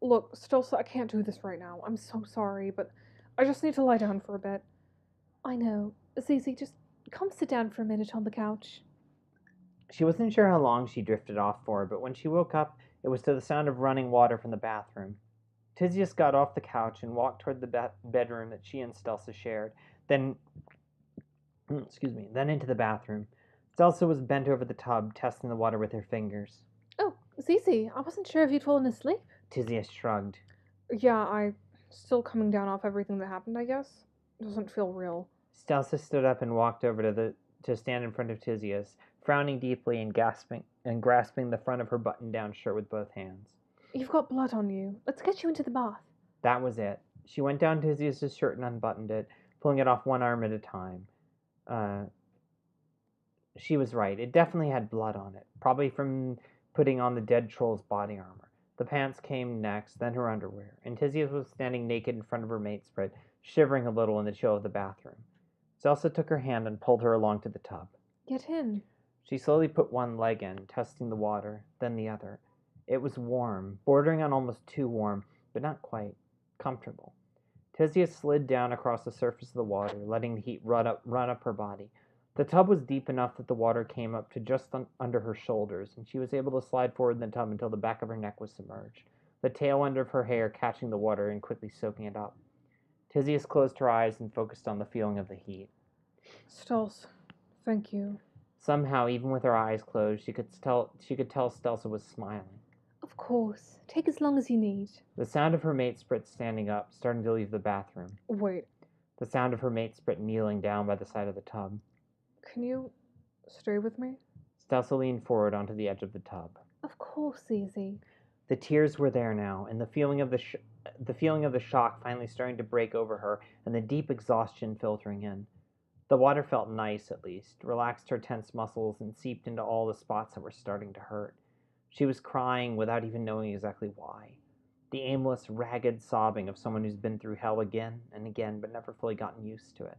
Look, Stelsa, I can't do this right now. I'm so sorry, but I just need to lie down for a bit. I know. Zizi, just come sit down for a minute on the couch. She wasn't sure how long she drifted off for, but when she woke up, it was to the sound of running water from the bathroom. Tyzias got off the couch and walked toward the bedroom that she and Stelsa shared, then into the bathroom. Stelsa was bent over the tub, testing the water with her fingers. Oh, Zizi, I wasn't sure if you'd fallen asleep. Tyzias shrugged. Yeah, I'm still coming down off everything that happened, I guess. Doesn't feel real. Stelsa stood up and walked over to stand in front of Tyzias, frowning deeply and grasping the front of her button-down shirt with both hands. You've got blood on you. Let's get you into the bath. That was it. She went down Tyzias' shirt and unbuttoned it, pulling it off one arm at a time. She was right. It definitely had blood on it, probably from putting on the dead troll's body armor. The pants came next, then her underwear, and Tyzias was standing naked in front of her mate spread, shivering a little in the chill of the bathroom. Stelsa took her hand and pulled her along to the tub. Get in. She slowly put one leg in, testing the water, then the other. It was warm, bordering on almost too warm, but not quite. Comfortable. Tyzias slid down across the surface of the water, letting the heat run up her body. The tub was deep enough that the water came up to just under her shoulders, and she was able to slide forward in the tub until the back of her neck was submerged, the tail end of her hair catching the water and quickly soaking it up. Tyzias closed her eyes and focused on the feeling of the heat. Stels, thank you. Somehow, even with her eyes closed, she could tell Stelsa was smiling. Of course. Take as long as you need. The sound of her mate Sprit standing up, starting to leave the bathroom. Wait, The sound of her mate Sprit kneeling down by the side of the tub. can you stay with me? Stelsa leaned forward onto the edge of the tub. Of course, Zizi. The tears were there now, and the feeling of the shock finally starting to break over her, and the deep exhaustion filtering in. The water felt nice, at least, relaxed her tense muscles, and seeped into all the spots that were starting to hurt. She was crying without even knowing exactly why. The aimless, ragged sobbing of someone who's been through hell again and again, but never fully gotten used to it.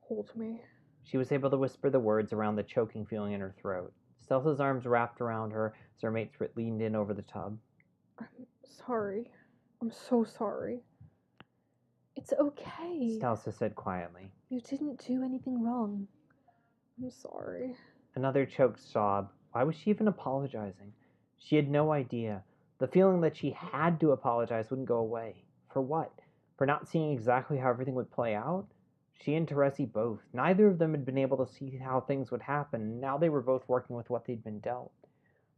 Hold me. She was able to whisper the words around the choking feeling in her throat. Stelsa's arms wrapped around her as her mate Sprit leaned in over the tub. I'm sorry. I'm so sorry. It's okay. Stelsa said quietly. You didn't do anything wrong. I'm sorry. Another choked sob. Why was she even apologizing? She had no idea. The feeling that she had to apologize wouldn't go away. For what? For not seeing exactly how everything would play out? She and Teresi both. Neither of them had been able to see how things would happen, and now they were both working with what they'd been dealt.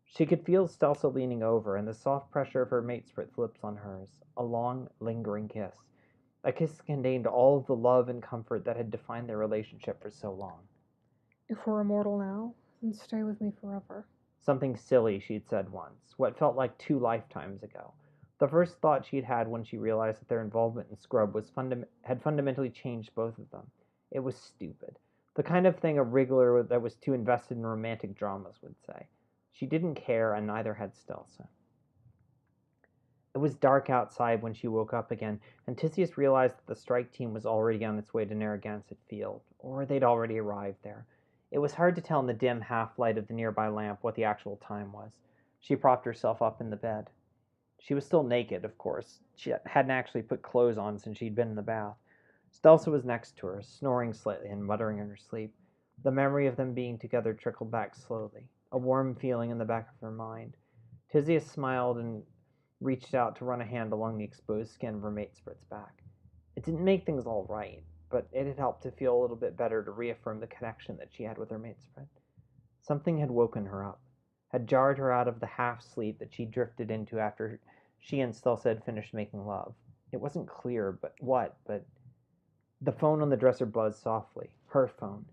She could feel Stelsa leaning over, and the soft pressure of her mate Sprit's lips on hers. A long, lingering kiss. A kiss that contained all of the love and comfort that had defined their relationship for so long. If we're immortal now, then stay with me forever. Something silly she'd said once, what felt like 2 lifetimes ago. The first thought she'd had when she realized that their involvement in Scrub had fundamentally changed both of them. It was stupid. The kind of thing a wriggler that was too invested in romantic dramas would say. She didn't care, and neither had Stelsa. It was dark outside when she woke up again, and Tyzias realized that the strike team was already on its way to Narragansett Field, or they'd already arrived there. It was hard to tell in the dim half-light of the nearby lamp what the actual time was. She propped herself up in the bed. She was still naked, of course. She hadn't actually put clothes on since she'd been in the bath. Stelsa was next to her, snoring slightly and muttering in her sleep. The memory of them being together trickled back slowly, a warm feeling in the back of her mind. Tyzias smiled and reached out to run a hand along the exposed skin of her mate Sprit's back. It didn't make things all right, but it had helped to feel a little bit better to reaffirm the connection that she had with her mate Sprit. Something had woken her up, had jarred her out of the half-sleep that she drifted into after she and Stelsa had finished making love. It wasn't clear, but the phone on the dresser buzzed softly. Her phone.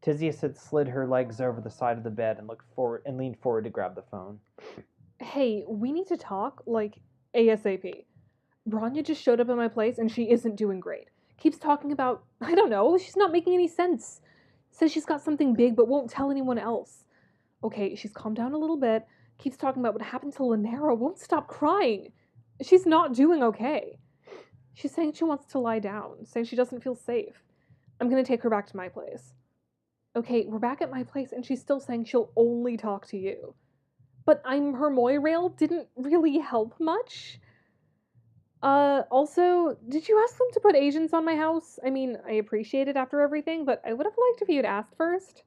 Tyzias had slid her legs over the side of the bed and leaned forward to grab the phone. Hey, we need to talk, like, ASAP. Branya just showed up at my place and she isn't doing great. Keeps talking about, I don't know, she's not making any sense. Says she's got something big but won't tell anyone else. Okay, she's calmed down a little bit. Keeps talking about what happened to Lanera. Won't stop crying. She's not doing okay. She's saying she wants to lie down. Saying she doesn't feel safe. I'm gonna take her back to my place. Okay, we're back at my place and she's still saying she'll only talk to you. But I'm her Moirail didn't really help much. Also, did you ask them to put agents on my house? I mean, I appreciate it after everything, but I would have liked if you'd asked first.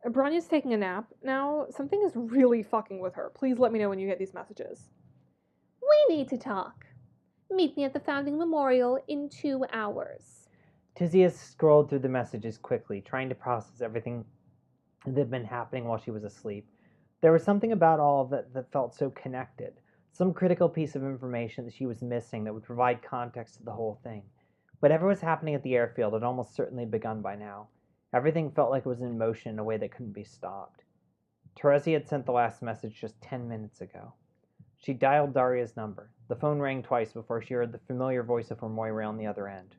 Branya's taking a nap now. Something is really fucking with her. Please let me know when you get these messages. We need to talk. Meet me at the Founding Memorial in 2 hours. Tyzias scrolled through the messages quickly, trying to process everything that had been happening while she was asleep. There was something about all of it that felt so connected. Some critical piece of information that she was missing that would provide context to the whole thing. Whatever was happening at the airfield had almost certainly begun by now. Everything felt like it was in motion in a way that couldn't be stopped. Terezi had sent the last message just 10 minutes ago. She dialed Daria's number. The phone rang twice before she heard the familiar voice of her Moira on the other end.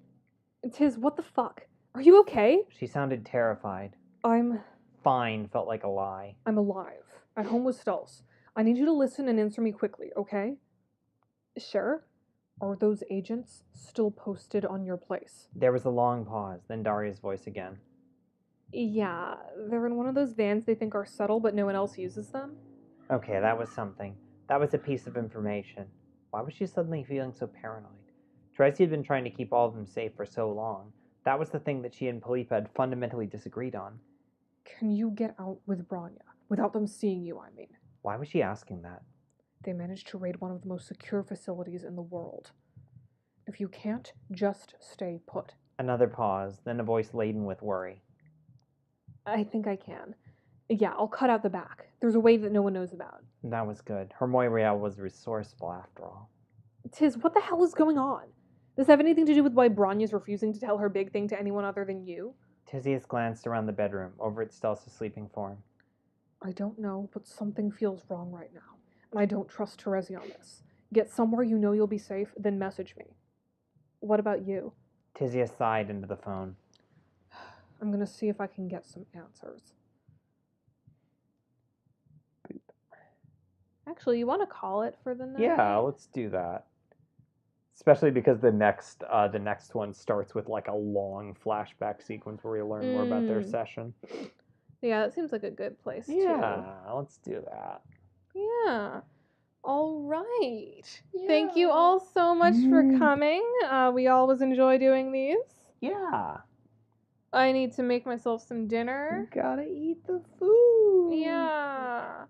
Tiz, what the fuck? Are you okay? She sounded terrified. I'm Felt like a lie. I'm alive. At home with Stulz. I need you to listen and answer me quickly, okay? Sure. Are those agents still posted on your place? There was a long pause, then Daria's voice again. Yeah, they're in one of those vans they think are subtle, but no one else uses them. Okay, that was something. That was a piece of information. Why was she suddenly feeling so paranoid? Tracy had been trying to keep all of them safe for so long. That was the thing that she and Polypa had fundamentally disagreed on. Can you get out with Branya? Without them seeing you, I mean. Why was she asking that? They managed to raid one of the most secure facilities in the world. If you can't, just stay put. Another pause, then a voice laden with worry. I think I can. Yeah, I'll cut out the back. There's a way that no one knows about. That was good. Her Moira was resourceful after all. Tiz, what the hell is going on? Does this have anything to do with why Branya's refusing to tell her big thing to anyone other than you? Tyzias glanced around the bedroom, over at Stelza's sleeping form. I don't know, but something feels wrong right now. And I don't trust Terezi on this. Get somewhere you know you'll be safe, then message me. What about you? Tyzias sighed into the phone. I'm gonna see if I can get some answers. Actually, you want to call it for the night? Yeah, let's do that. Especially because the next one starts with like a long flashback sequence where we learn more about their session. Yeah, that seems like a good place too. Yeah, let's do that. Yeah. All right. Yeah. Thank you all so much for coming. We always enjoy doing these. Yeah. I need to make myself some dinner. You gotta eat the food. Yeah.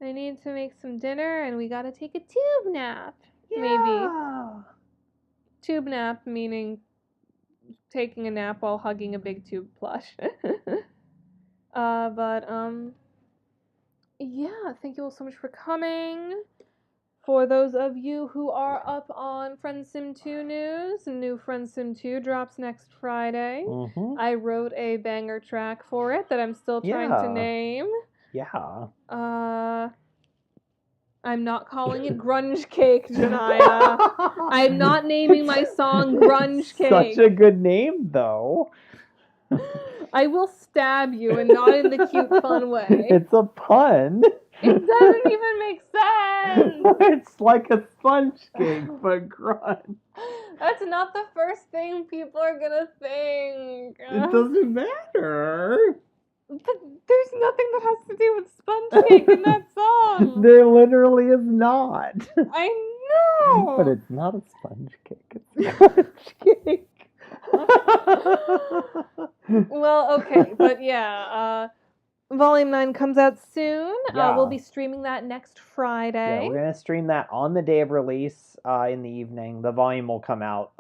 I need to make some dinner and we gotta take a tube nap. Yeah. Maybe. Tube nap meaning taking a nap while hugging a big tube plush. Yeah, thank you all so much for coming. For those of you who are up on Friends Sim 2 news, new Friends Sim 2 drops next Friday. Mm-hmm. I wrote a banger track for it that I'm still trying to name. Yeah. I'm not calling it Grunge Cake, Jonaya. I'm not naming my song Grunge Cake. Such a good name, though. I will stab you, and not in the cute, fun way. It's a pun. It doesn't even make sense. It's like a sponge cake, but grunge. That's not the first thing people are gonna think. It doesn't matter. But there's nothing that has to do with sponge cake in that song. There literally is not. I know. But it's not a sponge cake. It's a sponge cake. Well, okay, but yeah, Volume 9 comes out soon. Yeah. We'll be streaming that next Friday. Yeah, we're gonna stream that on the day of release in the evening. The volume will come out,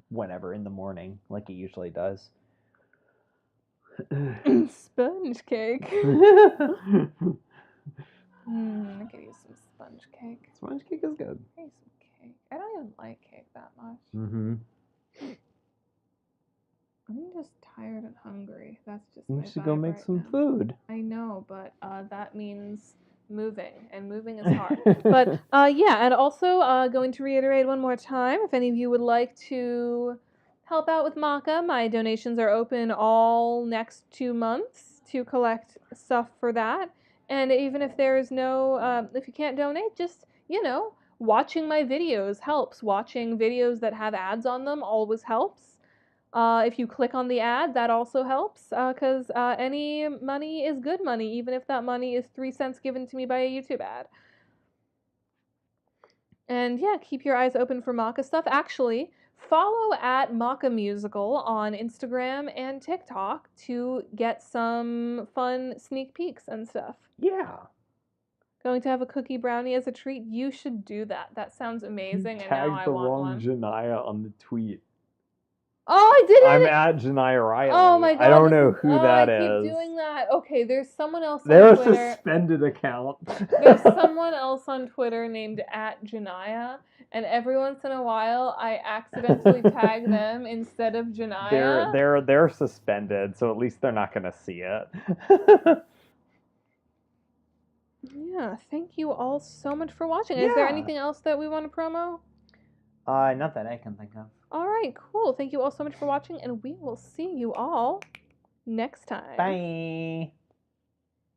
whenever in the morning, like it usually does. Sponge cake. I could use some sponge cake. Sponge cake is good. I need some cake. I don't even like cake that much. Mm-hmm. I'm just tired and hungry. That's just You my should vibe go make right some now. food. I know, but that means moving, and moving is hard. But yeah, and also going to reiterate one more time, if any of you would like to help out with Maka, my donations are open all next 2 months to collect stuff for that. And even if there is no, if you can't donate, just, watching my videos helps. Watching videos that have ads on them always helps. If you click on the ad, that also helps, because any money is good money, even if that money is 3 cents given to me by a YouTube ad. And yeah, keep your eyes open for Maka stuff. Actually, follow at Maka Musical on Instagram and TikTok to get some fun sneak peeks and stuff. Yeah. Going to have a cookie brownie as a treat? You should do that. That sounds amazing, and now I want one. Tagged the wrong Jonaya on the tweet. Oh, I did it! I'm at Jonaya Riley. Oh my god. I don't know who that I is. keep doing that. Okay, there's someone else on They're a Twitter. suspended account. There's someone else on Twitter named @Jonaya, and every once in a while I accidentally tag them instead of Jonaya. They're suspended, so at least they're not gonna see it. Yeah, thank you all so much for watching. Is there anything else that we want to promo? Not that I can think of. All right, cool. Thank you all so much for watching, and we will see you all next time. Bye.